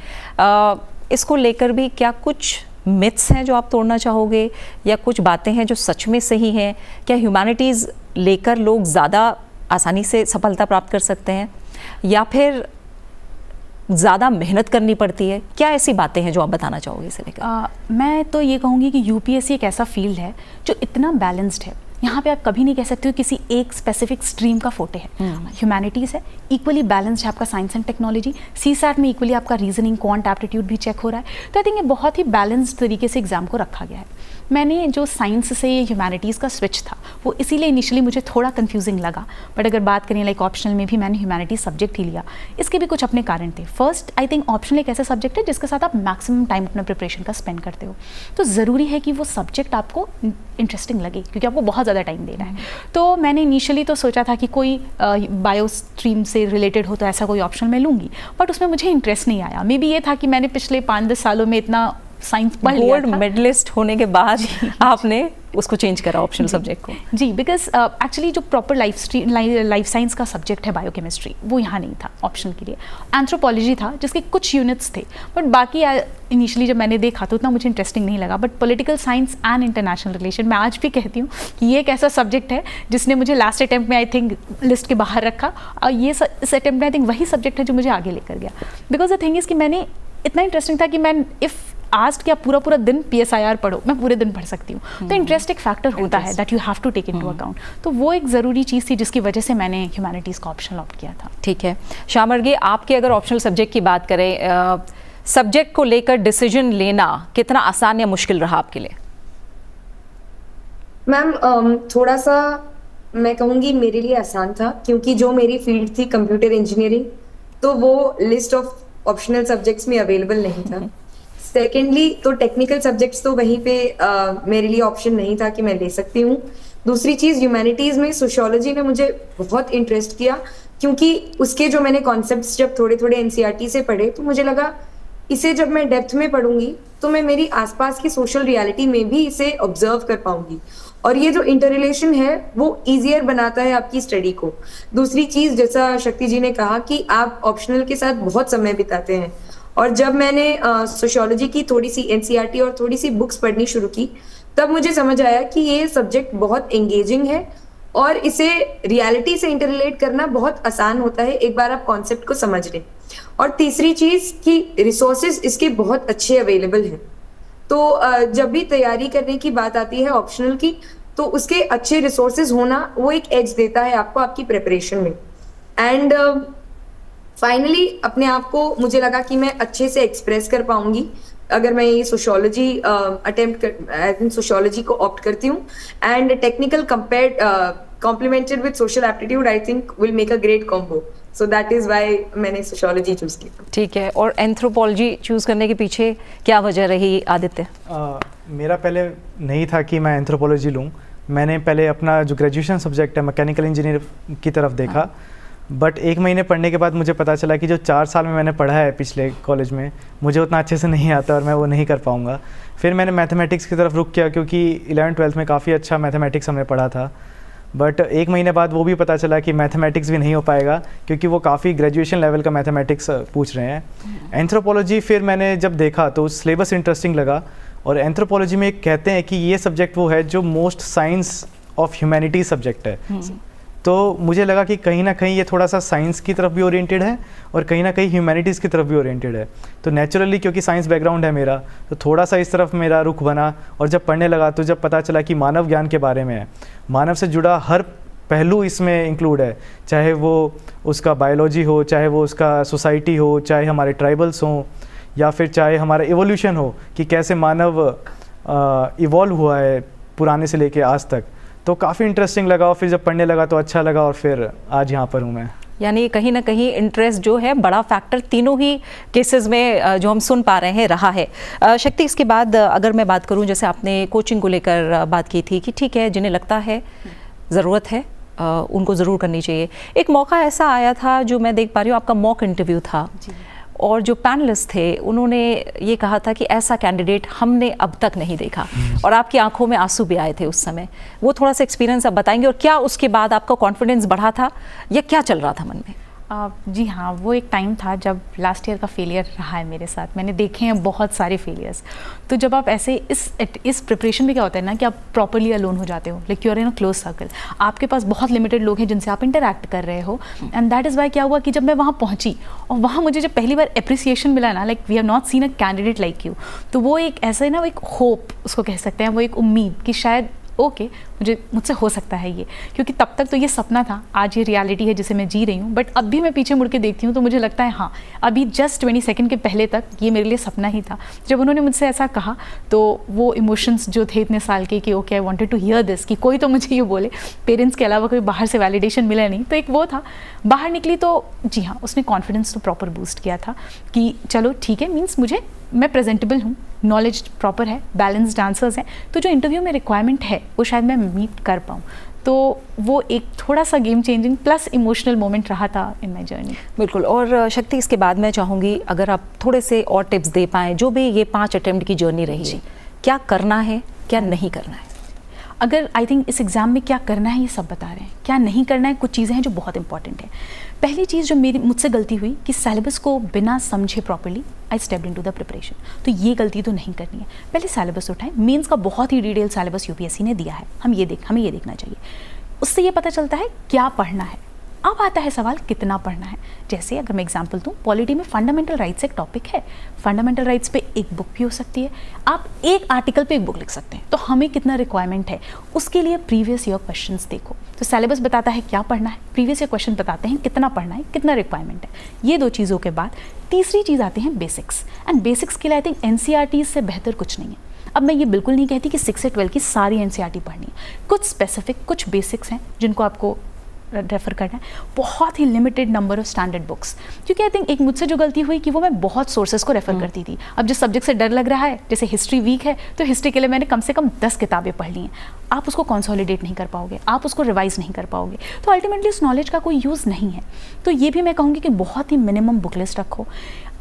इसको लेकर भी क्या कुछ मिथ्स हैं जो आप तोड़ना चाहोगे, या कुछ बातें हैं जो सच में सही हैं? क्या ह्यूमैनिटीज़ लेकर लोग ज़्यादा आसानी से सफलता प्राप्त कर सकते हैं, या फिर ज़्यादा मेहनत करनी पड़ती है? क्या ऐसी बातें हैं जो आप बताना चाहोगे इसे लेकर? मैं तो ये कहूँगी कि यूपीएससी एक ऐसा फील्ड है जो इतना बैलेंस्ड है। यहाँ पे आप कभी नहीं कह सकते हो किसी एक स्पेसिफिक स्ट्रीम का फोटे है। ह्यूमैनिटीज़ है, इक्वली बैलेंस्ड है आपका साइंस एंड टेक्नोलॉजी। सीसैट में इक्वली आपका रीजनिंग, क्वांट, एप्टीट्यूड भी चेक हो रहा है। तो आई थिंक ये बहुत ही बैलेंस्ड तरीके से एग्जाम को रखा गया है। मैंने जो साइंस से ह्यूमैनिटीज़ का स्विच था वो इसीलिए इनिशियली मुझे थोड़ा कंफ्यूजिंग लगा, बट अगर बात करें लाइक ऑप्शनल में भी मैंने ह्यूमैनिटीज़ सब्जेक्ट ही लिया। इसके भी कुछ अपने कारण थे। फर्स्ट, आई थिंक ऑप्शनल एक ऐसा सब्जेक्ट है जिसके साथ आप मैक्सिमम टाइम अपना प्रिपरेशन का स्पेंड करते हो, तो ज़रूरी है कि वो सब्जेक्ट आपको इंटरेस्टिंग लगे क्योंकि आपको बहुत ज़्यादा टाइम देना है। तो मैंने इनिशियली तो सोचा था कि कोई बायो स्ट्रीम से रिलेटेड हो तो ऐसा कोई ऑप्शन मैं लूँगी, बट उसमें मुझे इंटरेस्ट नहीं आया। मे बी ये था कि मैंने पिछले 5-10 सालों में इतना साइंस पढ़ लिया था। गोल्ड मेडलिस्ट होने के बाद आपने उसको चेंज करा ऑप्शनल सब्जेक्ट को? जी, बिकॉज एक्चुअली जो प्रॉपर लाइफ साइंस का सब्जेक्ट है बायोकेमिस्ट्री वो यहाँ नहीं था ऑप्शनल के लिए। एंथ्रोपोलॉजी था जिसके कुछ यूनिट्स थे, बट बाकी इनिशियली जब मैंने देखा तो उतना मुझे इंटरेस्टिंग नहीं लगा। But political science and international relation मैं आज भी कहती हूँ कि ये एक ऐसा सब्जेक्ट है जिसने मुझे लास्ट अटैम्प्ट में आई थिंक लिस्ट के बाहर रखा, और ये इस अटैम्प्ट में आई थिंक वही सब्जेक्ट है जो मुझे आगे लेकर गया। बिकॉज द थिंग इज़ कि मैंने इतना इंटरेस्टिंग था कि मैं इफ़ आज क्या पूरा दिन PSIR पढ़ो, मैं पूरे दिन पढ़ सकती हूँ। तो इंटरेस्ट एक फैक्टर होता है that you have to take into account. तो वो एक ज़रूरी चीज़ थी जिसकी वजह से मैंने ह्यूमैनिटीज़ का ऑप्शनल ऑप्ट किया था। ठीक है श्यामर्गी, आपके अगर ऑप्शनल सब्जेक्ट की बात करें, सब्जेक्ट को लेकर डिसीजन लेना कितना आसान या मुश्किल रहा आपके लिए? मैम थोड़ा सा मैं कहूँगी मेरे लिए आसान था, क्योंकि जो मेरी फील्ड थी कंप्यूटर इंजीनियरिंग, तो वो लिस्ट ऑफ ऑप्शनल सब्जेक्ट्स में अवेलेबल नहीं था। सेकेंडली तो टेक्निकल सब्जेक्ट्स तो वहीं पे मेरे लिए ऑप्शन नहीं था कि मैं ले सकती हूँ। दूसरी चीज़, ह्यूमैनिटीज़ में सोशियोलॉजी ने मुझे बहुत इंटरेस्ट किया, क्योंकि उसके जो मैंने कॉन्सेप्ट्स जब थोड़े थोड़े NCERT से पढ़े तो मुझे लगा इसे जब मैं डेप्थ में पढ़ूंगी तो मैं मेरी आसपास की सोशल रियलिटी में भी इसे ऑब्जर्व कर पाऊंगी, और ये जो इंटर रिलेशन है वो ईजियर बनाता है आपकी स्टडी को। दूसरी चीज़, जैसा शक्ति जी ने कहा कि आप ऑप्शनल के साथ बहुत समय बिताते हैं, और जब मैंने सोशियोलॉजी की थोड़ी सी NCERT और थोड़ी सी बुक्स पढ़नी शुरू की तब मुझे समझ आया कि ये सब्जेक्ट बहुत एंगेजिंग है और इसे रियलिटी से इंटररिलेट करना बहुत आसान होता है एक बार आप कॉन्सेप्ट को समझ लें। और तीसरी चीज़ कि रिसोर्सेज इसके बहुत अच्छे अवेलेबल हैं। तो जब भी तैयारी करने की बात आती है ऑप्शनल की, तो उसके अच्छे रिसोर्सेज होना वो एक एज देता है आपको आपकी प्रिपरेशन में। एंड फाइनली अपने आप को मुझे लगा कि मैं अच्छे से एक्सप्रेस कर पाऊंगी अगर मैं ये सोशियोलॉजी सोशियोलॉजी को ऑप्ट करती हूँ। And technical complimented with social aptitude I think will make a great combo, so that is why मैंने सोशियोलॉजी चूज की। ठीक है, और एंथ्रोपोलॉजी चूज करने के पीछे क्या वजह रही आदित्य? मेरा पहले नहीं था कि मैं एंथ्रोपोलॉजी लूँ। मैंने पहले अपना जो ग्रेजुएशन सब्जेक्ट है मैकेनिकल इंजीनियर की तरफ देखा, बट 1 महीने पढ़ने के बाद मुझे पता चला कि जो 4 साल में मैंने पढ़ा है पिछले कॉलेज में मुझे उतना अच्छे से नहीं आता और मैं वो नहीं कर पाऊँगा। फिर मैंने मैथमेटिक्स की तरफ रुख किया, क्योंकि 11th-12th में काफ़ी अच्छा मैथमेटिक्स हमने पढ़ा था, बट 1 महीने बाद वो भी पता चला कि मैथमेटिक्स भी नहीं हो पाएगा, क्योंकि वो काफ़ी ग्रेजुएशन लेवल का मैथमेटिक्स पूछ रहे हैं। एंथ्रोपोलॉजी फिर मैंने जब देखा तो सिलेबस इंटरेस्टिंग लगा, और एंथ्रोपोलॉजी में कहते हैं कि ये सब्जेक्ट वो है जो most science of humanity subject है। तो मुझे लगा कि कहीं ना कहीं ये थोड़ा सा साइंस की तरफ भी ओरिएंटेड है और कहीं ना कहीं ह्यूमैनिटीज़ की तरफ भी ओरिएंटेड है। तो नेचुरली क्योंकि साइंस बैकग्राउंड है मेरा, तो थोड़ा सा इस तरफ मेरा रुख बना। और जब पढ़ने लगा तो जब पता चला कि मानव ज्ञान के बारे में है, मानव से जुड़ा हर पहलू इसमें इंक्लूड है, चाहे वो उसका बायोलॉजी हो, चाहे वो उसका सोसाइटी हो, चाहे हमारे ट्राइबल्स हों, या फिर चाहे हमारा इवोल्यूशन हो कि कैसे मानव इवॉल्व हुआ है पुराने से लेके आज तक। तो काफ़ी इंटरेस्टिंग लगा, और फिर जब पढ़ने लगा तो अच्छा लगा, और फिर आज यहाँ पर हूँ मैं। यानी कहीं ना कहीं इंटरेस्ट जो है बड़ा फैक्टर तीनों ही केसेस में जो हम सुन पा रहे हैं रहा है। शक्ति, इसके बाद अगर मैं बात करूं, जैसे आपने कोचिंग को लेकर बात की थी कि ठीक है जिन्हें लगता है ज़रूरत है उनको ज़रूर करनी चाहिए। एक मौका ऐसा आया था जो मैं देख पा रही हूँ, आपका मॉक इंटरव्यू था, और जो पैनलिस्ट थे उन्होंने ये कहा था कि ऐसा कैंडिडेट हमने अब तक नहीं देखा, और आपकी आंखों में आंसू भी आए थे उस समय। वो थोड़ा सा एक्सपीरियंस आप बताएंगे, और क्या उसके बाद आपका कॉन्फिडेंस बढ़ा था या क्या चल रहा था मन में? जी हाँ, वो एक टाइम था जब लास्ट ईयर का फेलियर रहा है मेरे साथ। मैंने देखे हैं बहुत सारे फेलियर्स। तो जब आप ऐसे इस प्रिपरेशन में क्या होता है ना कि आप प्रॉपरली अलोन हो जाते हो, like you are in a close circle. आपके पास बहुत लिमिटेड लोग हैं जिनसे आप इंटरैक्ट कर रहे हो, एंड दैट इज़ वाई क्या हुआ कि जब मैं वहाँ पहुँची और वहाँ मुझे जब पहली बार अप्रिसिएशन मिला ना, like we have not seen a candidate like you, तो वो एक ऐसा है ना, वो एक होप उसको कह सकते हैं, वो एक उम्मीद कि शायद ओके मुझसे हो सकता है ये, क्योंकि तब तक तो ये सपना था, आज ये रियलिटी है जिसे मैं जी रही हूँ। बट अब भी मैं पीछे मुड़ के देखती हूँ तो मुझे लगता है हाँ, अभी जस्ट 20 सेकंड के पहले तक ये मेरे लिए सपना ही था। जब उन्होंने मुझसे ऐसा कहा तो वो इमोशंस जो थे इतने साल के कि okay I wanted to hear this, कि कोई तो मुझे ये बोले, पेरेंट्स के अलावा कोई बाहर से वैलिडेशन मिला नहीं, तो एक वो था। बाहर निकली तो जी हाँ, उसने कॉन्फिडेंस तो प्रॉपर बूस्ट किया था कि चलो ठीक है, मीन्स मैं प्रेजेंटेबल हूँ, नॉलेज प्रॉपर है, बैलेंस्ड आंसर्स हैं, तो जो इंटरव्यू में रिक्वायरमेंट है वो शायद मैं मीट कर पाऊँ। तो वो एक थोड़ा सा game changing plus emotional moment रहा था इन माई जर्नी। बिल्कुल। और शक्ति, इसके बाद मैं चाहूँगी अगर आप थोड़े से और टिप्स दे पाएँ, जो भी ये 5 अटेम्प्ट की जर्नी रही है, क्या करना है, क्या नहीं करना है? अगर आई थिंक इस एग्ज़ाम में क्या करना है ये सब बता रहे हैं, क्या नहीं करना है कुछ चीज़ें हैं जो बहुत इंपॉर्टेंट है। पहली चीज़ जो मुझसे गलती हुई कि सिलेबस को बिना समझे properly I stepped into the preparation, तो ये गलती तो नहीं करनी है। पहले सिलेबस उठाएं, मेंस का बहुत ही डिटेल सिलेबस यूपीएससी ने दिया है, हमें ये देखना चाहिए। उससे ये पता चलता है क्या पढ़ना है। अब आता है सवाल कितना पढ़ना है। जैसे अगर मैं एग्जांपल दूं, पॉलिटी में फंडामेंटल राइट्स एक टॉपिक है, फंडामेंटल राइट्स पे एक बुक भी हो सकती है, आप एक आर्टिकल पे एक बुक लिख सकते हैं। तो हमें कितना रिक्वायरमेंट है उसके लिए प्रीवियस ईयर क्वेश्चंस देखो। तो सिलेबस बताता है क्या पढ़ना है, प्रीवियस ईयर क्वेश्चन बताते हैं कितना पढ़ना है, कितना रिक्वायरमेंट है। ये 2 चीज़ों के बाद तीसरी चीज़ आती है बेसिक्स, एंड बेसिक्स के लिए आई थिंक एनसीईआरटी से बेहतर कुछ नहीं है। अब मैं ये बिल्कुल नहीं कहती कि 6 से 12 की सारी एनसीईआरटी पढ़नी है, कुछ स्पेसिफिक कुछ बेसिक्स हैं जिनको आपको रेफर करना है, बहुत ही limited number of standard books. क्योंकि आई थिंक एक मुझसे जो गलती हुई कि वो मैं बहुत सोर्सेज को रेफर करती थी। अब जिस सब्जेक्ट से डर लग रहा है, जैसे हिस्ट्री वीक है तो हिस्ट्री के लिए मैंने कम से कम 10 किताबें पढ़ ली हैं। आप उसको कंसोलिडेट नहीं कर पाओगे, आप उसको रिवाइज नहीं कर पाओगे, तो अल्टीमेटली उस नॉलेज का कोई यूज़ नहीं है। तो ये भी मैं कहूँगी कि बहुत ही मिनिमम बुक लिस्ट रखो।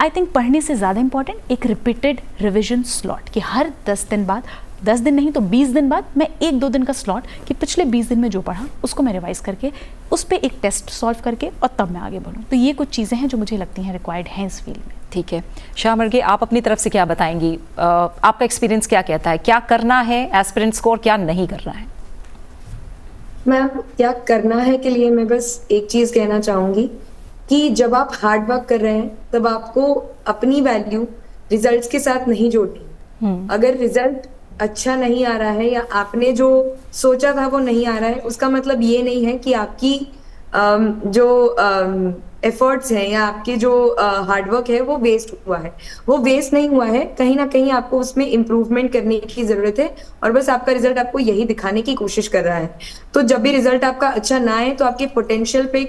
आई थिंक पढ़ने से ज़्यादा इंपॉर्टेंट एक रिपीटेड रिविजन स्लॉट, कि हर 10 दिन बाद, 10 दिन नहीं तो 20 दिन बाद मैं 1-2 दिन का स्लॉट, कि पिछले 20 दिन में जो पढ़ा उसको मैं रिवाइज करके उस पर एक टेस्ट सॉल्व करके और तब मैं आगे बढ़ूँ। तो ये कुछ चीज़ें हैं जो मुझे लगती हैं रिक्वायर्ड हैं इस फील्ड में। ठीक है शाह मर्गे, आप अपनी तरफ से क्या बताएंगी? आपका एक्सपीरियंस क्या कहता है, क्या करना है एस्पिरेंट्स को और क्या नहीं करना है? मैम, क्या करना है के लिए मैं बस एक चीज कहना चाहूंगी कि जब आप हार्ड वर्क कर रहे हैं तब आपको अपनी वैल्यू रिजल्ट्स के साथ नहीं जोड़नी। अगर रिजल्ट अच्छा नहीं आ रहा है या आपने जो सोचा था वो नहीं आ रहा है, उसका मतलब ये नहीं है कि आपकी जो एफर्ट्स हैं या आपके जो हार्डवर्क है वो वेस्ट हुआ है। वो वेस्ट नहीं हुआ है, कहीं ना कहीं आपको उसमें इम्प्रूवमेंट करने की जरूरत है, और बस आपका रिजल्ट आपको यही दिखाने की कोशिश कर रहा है। तो जब भी रिजल्ट आपका अच्छा ना आए तो आपके पोटेंशियल पे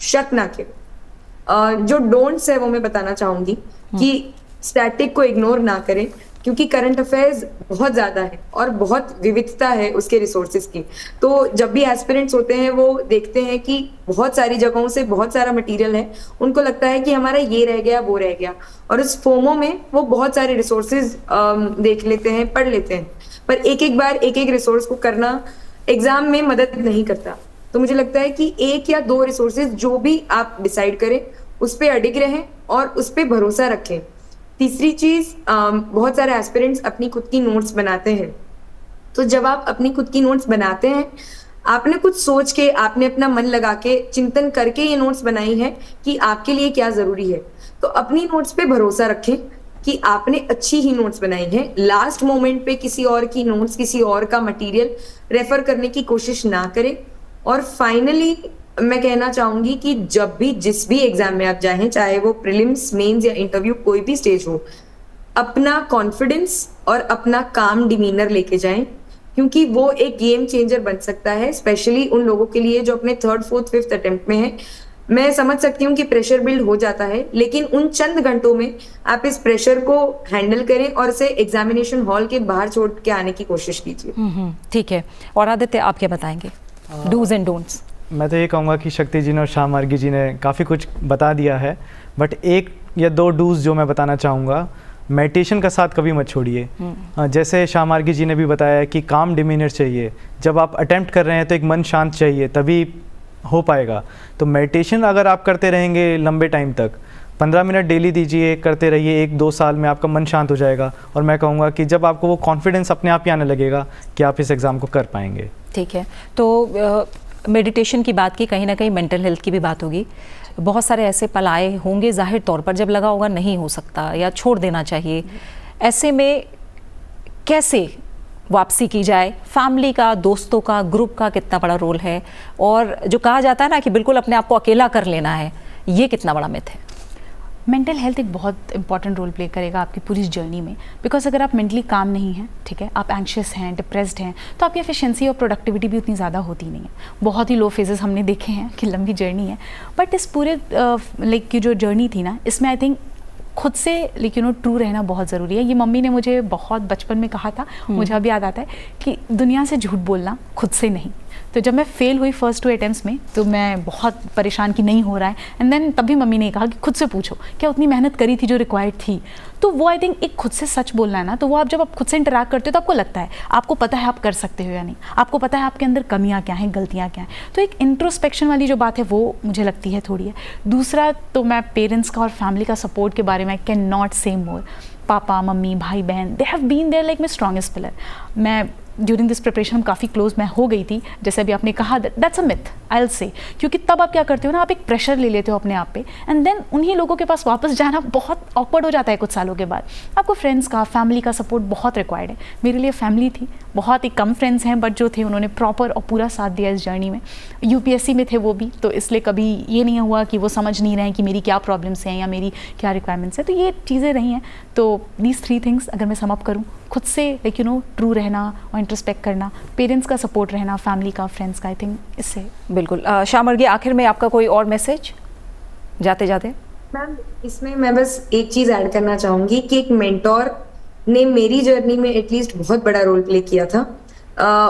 शक ना करें। जो डोंट्स है वो मैं बताना चाहूंगी कि स्टैटिक को इग्नोर ना करें, क्योंकि करंट अफेयर्स बहुत ज्यादा है और बहुत विविधता है उसके रिसोर्सेज की। तो जब भी एस्पिरेंट्स होते हैं वो देखते हैं कि बहुत सारी जगहों से बहुत सारा मटेरियल है, उनको लगता है कि हमारा ये रह गया वो रह गया, और उस फोमो में वो बहुत सारे रिसोर्सेज देख लेते हैं, पढ़ लेते हैं, पर एक एक बार एक एक रिसोर्स को करना एग्जाम में मदद नहीं करता। तो मुझे लगता है कि 1 या 2 रिसोर्सेज जो भी आप डिसाइड करें उस पर अडिग रहें और उस पर भरोसा रखें। तीसरी चीज, बहुत सारे एस्पिरेंट्स अपनी खुद की नोट्स बनाते हैं। तो जब आप अपनी खुद की नोट्स बनाते हैं, आपने कुछ सोच के, आपने अपना मन लगा के, चिंतन करके ये नोट्स बनाई है कि आपके लिए क्या जरूरी है। तो अपनी नोट्स पे भरोसा रखें कि आपने अच्छी ही नोट्स बनाई है। लास्ट मोमेंट पे किसी और की नोट्स, किसी और का मटेरियल रेफर करने की कोशिश ना करें। और फाइनली मैं कहना चाहूंगी कि जब भी जिस भी एग्जाम में आप जाएं, चाहे वो प्रीलिम्स, मेंस या इंटरव्यू, कोई भी स्टेज हो, अपना कॉन्फिडेंस और अपना काम डिमीनर लेके जाएं, क्योंकि वो एक गेम चेंजर बन सकता है, स्पेशली उन लोगों के लिए जो अपने 3rd, 4th, 5th अटेम्प्ट में है। मैं समझ सकती हूँ कि प्रेशर बिल्ड हो जाता है, लेकिन उन चंद घंटों में आप इस प्रेशर को हैंडल करें और इसे एग्जामिनेशन हॉल के बाहर छोड़ के आने की कोशिश कीजिए। ठीक है। और आदित्य, आप क्या बताएंगे, डूज एंड डोंट्स? मैं तो ये कहूँगा कि शक्ति जी ने और शाह मार्गी जी ने काफ़ी कुछ बता दिया है, बट 1 या 2 डूज जो मैं बताना चाहूँगा, मेडिटेशन का साथ कभी मत छोड़िए। जैसे शाह मार्गी जी ने भी बताया कि काम डिमीनर चाहिए। जब आप अटेम्प्ट कर रहे हैं तो एक मन शांत चाहिए, तभी हो पाएगा। तो मेडिटेशन अगर आप करते रहेंगे लंबे टाइम तक, 15 मिनट डेली दीजिए, करते रहिए, 1-2 साल में आपका मन शांत हो जाएगा। और मैं कहूँगा कि जब आपको वो कॉन्फिडेंस अपने आप ही आने लगेगा कि आप इस एग्ज़ाम को कर पाएंगे। ठीक है, तो मेडिटेशन की बात की, कहीं ना कहीं मेंटल हेल्थ की भी बात होगी। बहुत सारे ऐसे पल आए होंगे ज़ाहिर तौर पर जब लगा होगा नहीं हो सकता या छोड़ देना चाहिए, ऐसे में कैसे वापसी की जाए? फैमिली का, दोस्तों का, ग्रुप का कितना बड़ा रोल है? और जो कहा जाता है ना कि बिल्कुल अपने आप को अकेला कर लेना है, ये कितना बड़ा मिथ है? मेंटल हेल्थ एक बहुत इंपॉर्टेंट रोल प्ले करेगा आपकी पूरी जर्नी में, बिकॉज अगर आप मेंटली काम नहीं हैं, ठीक है, आप एंग्शियस हैं, डिप्रेस्ड हैं, तो आपकी एफिशिएंसी और प्रोडक्टिविटी भी उतनी ज़्यादा होती नहीं है। बहुत ही लो फेजेस हमने देखे हैं कि लंबी जर्नी है, बट इस पूरे लाइक की जो जर्नी थी ना, इसमें आई थिंक खुद से लेकिन ट्रू रहना बहुत ज़रूरी है। ये मम्मी ने मुझे बहुत बचपन में कहा था, मुझे अभी याद आता है कि दुनिया से झूठ बोलना, खुद से नहीं। तो जब मैं फेल हुई फर्स्ट 2 अटेम्प्ट्स में, तो मैं बहुत परेशान कि नहीं हो रहा है, एंड देन तभी मम्मी ने कहा कि खुद से पूछो क्या उतनी मेहनत करी थी जो रिक्वायर्ड थी। तो वो आई थिंक एक खुद से सच बोलना है ना, तो वो आप जब आप खुद से इंटरैक्ट करते हो तो आपको लगता है, आपको पता है आप कर सकते हो या नहीं, आपको पता है आपके अंदर कमियाँ क्या हैं, गलतियाँ क्या हैं। तो एक इंट्रोस्पेक्शन वाली जो बात है वो मुझे लगती है थोड़ी है। दूसरा तो मैं पेरेंट्स का और फैमिली का सपोर्ट के बारे में आई कैन नॉट से मोर। पापा, मम्मी, भाई बहन, they have been there like my strongest pillar. मैं ड्यूरिंग दिस प्रिपरेशन हम काफ़ी क्लोज मैं हो गई थी, जैसे अभी आपने कहा, that's a myth I will say, क्योंकि तब आप क्या करते हो ना, आप एक प्रेशर ले लेते हो अपने आप पे, एंड देन उन्हीं लोगों के पास वापस जाना बहुत ऑकवर्ड हो जाता है कुछ सालों के बाद। आपको फ्रेंड्स का, फैमिली का सपोर्ट बहुत रिक्वायर्ड है। मेरे लिए फैमिली थी, बहुत ही कम फ्रेंड्स हैं, बट जो थे उन्होंने प्रॉपर और पूरा साथ दिया इस जर्नी में। यूपीएससी में थे वो भी, तो इसलिए कभी ये नहीं हुआ कि वो समझ नहीं रहे हैं कि मेरी क्या प्रॉब्लम्स हैं या मेरी क्या रिक्वायरमेंट्स हैं। तो ये चीज़ें रही हैं। तो दीज 3 थिंग्स अगर मैं सम अप करूँ, खुद से लाइक ट्रू रहना और इंट्रोस्पेक्ट करना, पेरेंट्स का सपोर्ट रहना, फैमिली का, फ्रेंड्स का, आई थिंक इससे। बिल्कुल। शामर्गी, आखिर में आपका कोई और मैसेज जाते जाते? मैम, इसमें मैं बस एक चीज ऐड करना चाहूंगी कि एक मेंटोर ने मेरी जर्नी में एटलीस्ट बहुत बड़ा रोल प्ले किया था।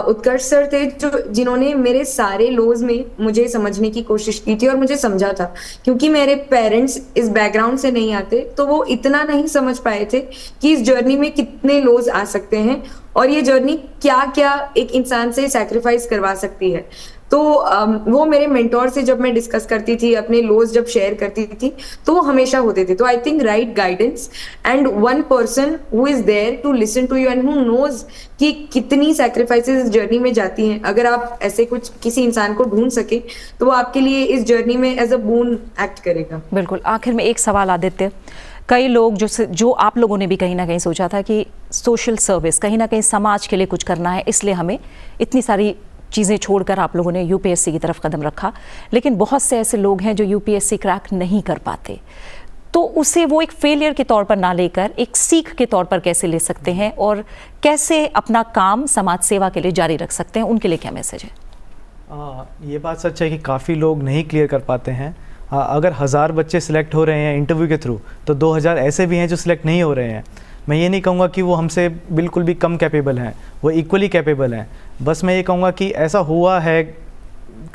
उत्कर्ष सर थे जिन्होंने मेरे सारे लोज में मुझे समझने की कोशिश की थी और मुझे समझा था, क्योंकि मेरे पेरेंट्स इस बैकग्राउंड से नहीं आते, तो वो इतना नहीं समझ पाए थे कि इस जर्नी में कितने लोज आ सकते हैं और ये जर्नी क्या क्या एक इंसान से सैक्रिफाइस करवा सकती है। तो वो मेरे मेंटोर से जब मैं डिस्कस करती थी, अपने लोज जब शेयर करती थी, तो वो हमेशा होते थे। तो I think right guidance and one person who is there to listen to you and who knows कि कितनी सैक्रिफाइसेस इस जर्नी में जाती हैं, अगर आप ऐसे कुछ किसी इंसान को ढूंढ सके तो वो आपके लिए इस जर्नी में एज अ बून एक्ट करेगा। बिल्कुल। आखिर में एक सवाल आदित्य, कई लोग जो आप लोगों ने भी कहीं ना कहीं सोचा था कि सोशल सर्विस, कहीं ना कहीं समाज के लिए कुछ करना है, इसलिए हमें इतनी सारी चीज़ें छोड़कर आप लोगों ने यूपीएससी की तरफ कदम रखा, लेकिन बहुत से ऐसे लोग हैं जो यूपीएससी क्रैक नहीं कर पाते, तो उसे वो एक फेलियर के तौर पर ना लेकर एक सीख के तौर पर कैसे ले सकते हैं और कैसे अपना काम समाज सेवा के लिए जारी रख सकते हैं, उनके लिए क्या मैसेज है? ये बात सच है कि काफ़ी लोग नहीं क्लियर कर पाते हैं। अगर 1000 बच्चे सिलेक्ट हो रहे हैं इंटरव्यू के थ्रू, तो 2000 ऐसे भी हैं जो सिलेक्ट नहीं हो रहे हैं। मैं ये नहीं कहूँगा कि वो हमसे बिल्कुल भी कम कैपेबल हैं, वो इक्वली कैपेबल हैं। बस मैं ये कहूँगा कि ऐसा हुआ है,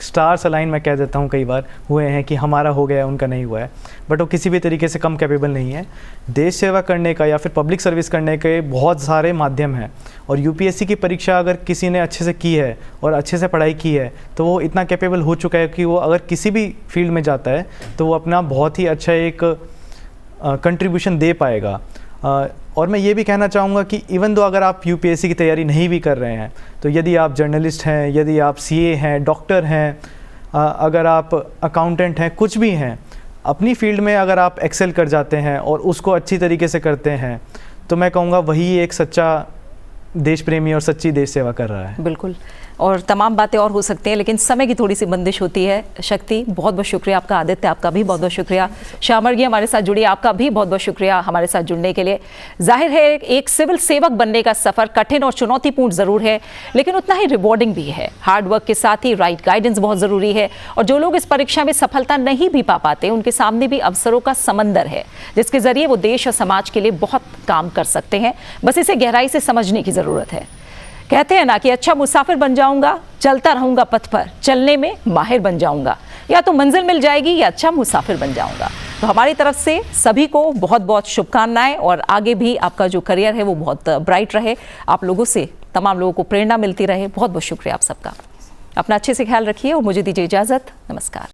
स्टार्स अलाइन मैं कह देता हूँ, कई बार हुए हैं कि हमारा हो गया है, उनका नहीं हुआ है, बट वो किसी भी तरीके से कम कैपेबल नहीं है। देश सेवा करने का या फिर पब्लिक सर्विस करने के बहुत सारे माध्यम हैं, और यूपीएससी की परीक्षा अगर किसी ने अच्छे से की है और अच्छे से पढ़ाई की है, तो वो इतना कैपेबल हो चुका है कि वो अगर किसी भी फील्ड में जाता है तो वो अपना बहुत ही अच्छा एक कंट्रीब्यूशन दे पाएगा। और मैं ये भी कहना चाहूँगा कि इवन दो अगर आप यूपीएससी की तैयारी नहीं भी कर रहे हैं, तो यदि आप जर्नलिस्ट हैं, यदि आप सीए हैं, डॉक्टर हैं, अगर आप अकाउंटेंट हैं, कुछ भी हैं, अपनी फील्ड में अगर आप एक्सेल कर जाते हैं और उसको अच्छी तरीके से करते हैं, तो मैं कहूँगा वही एक सच्चा देश प्रेमी और सच्ची देश सेवा कर रहा है। बिल्कुल। और तमाम बातें और हो सकती हैं, लेकिन समय की थोड़ी सी बंदिश होती है। शक्ति, बहुत बहुत शुक्रिया आपका। आदित्य, आपका भी बहुत बहुत शुक्रिया। शामर्गी हमारे साथ जुड़ी, आपका भी बहुत बहुत शुक्रिया हमारे साथ जुड़ने के लिए। जाहिर है एक सिविल सेवक बनने का सफ़र कठिन और चुनौतीपूर्ण ज़रूर है, लेकिन उतना ही रिवॉर्डिंग भी है। हार्ड वर्क के साथ ही राइट गाइडेंस बहुत ज़रूरी है, और जो लोग इस परीक्षा में सफलता नहीं भी पा पाते, उनके सामने भी अवसरों का समंदर है, जिसके ज़रिए वो देश और समाज के लिए बहुत काम कर सकते हैं। बस इसे गहराई से समझने की ज़रूरत है। कहते हैं ना कि अच्छा मुसाफिर बन जाऊंगा, चलता रहूंगा पथ पर, चलने में माहिर बन जाऊंगा। या तो मंजिल मिल जाएगी या अच्छा मुसाफिर बन जाऊंगा। तो हमारी तरफ से सभी को बहुत बहुत शुभकामनाएं, और आगे भी आपका जो करियर है वो बहुत ब्राइट रहे, आप लोगों से, तमाम लोगों को प्रेरणा मिलती रहे। बहुत बहुत शुक्रिया आप सबका। अपना अच्छे से ख्याल रखिए और मुझे दीजिए इजाज़त। नमस्कार।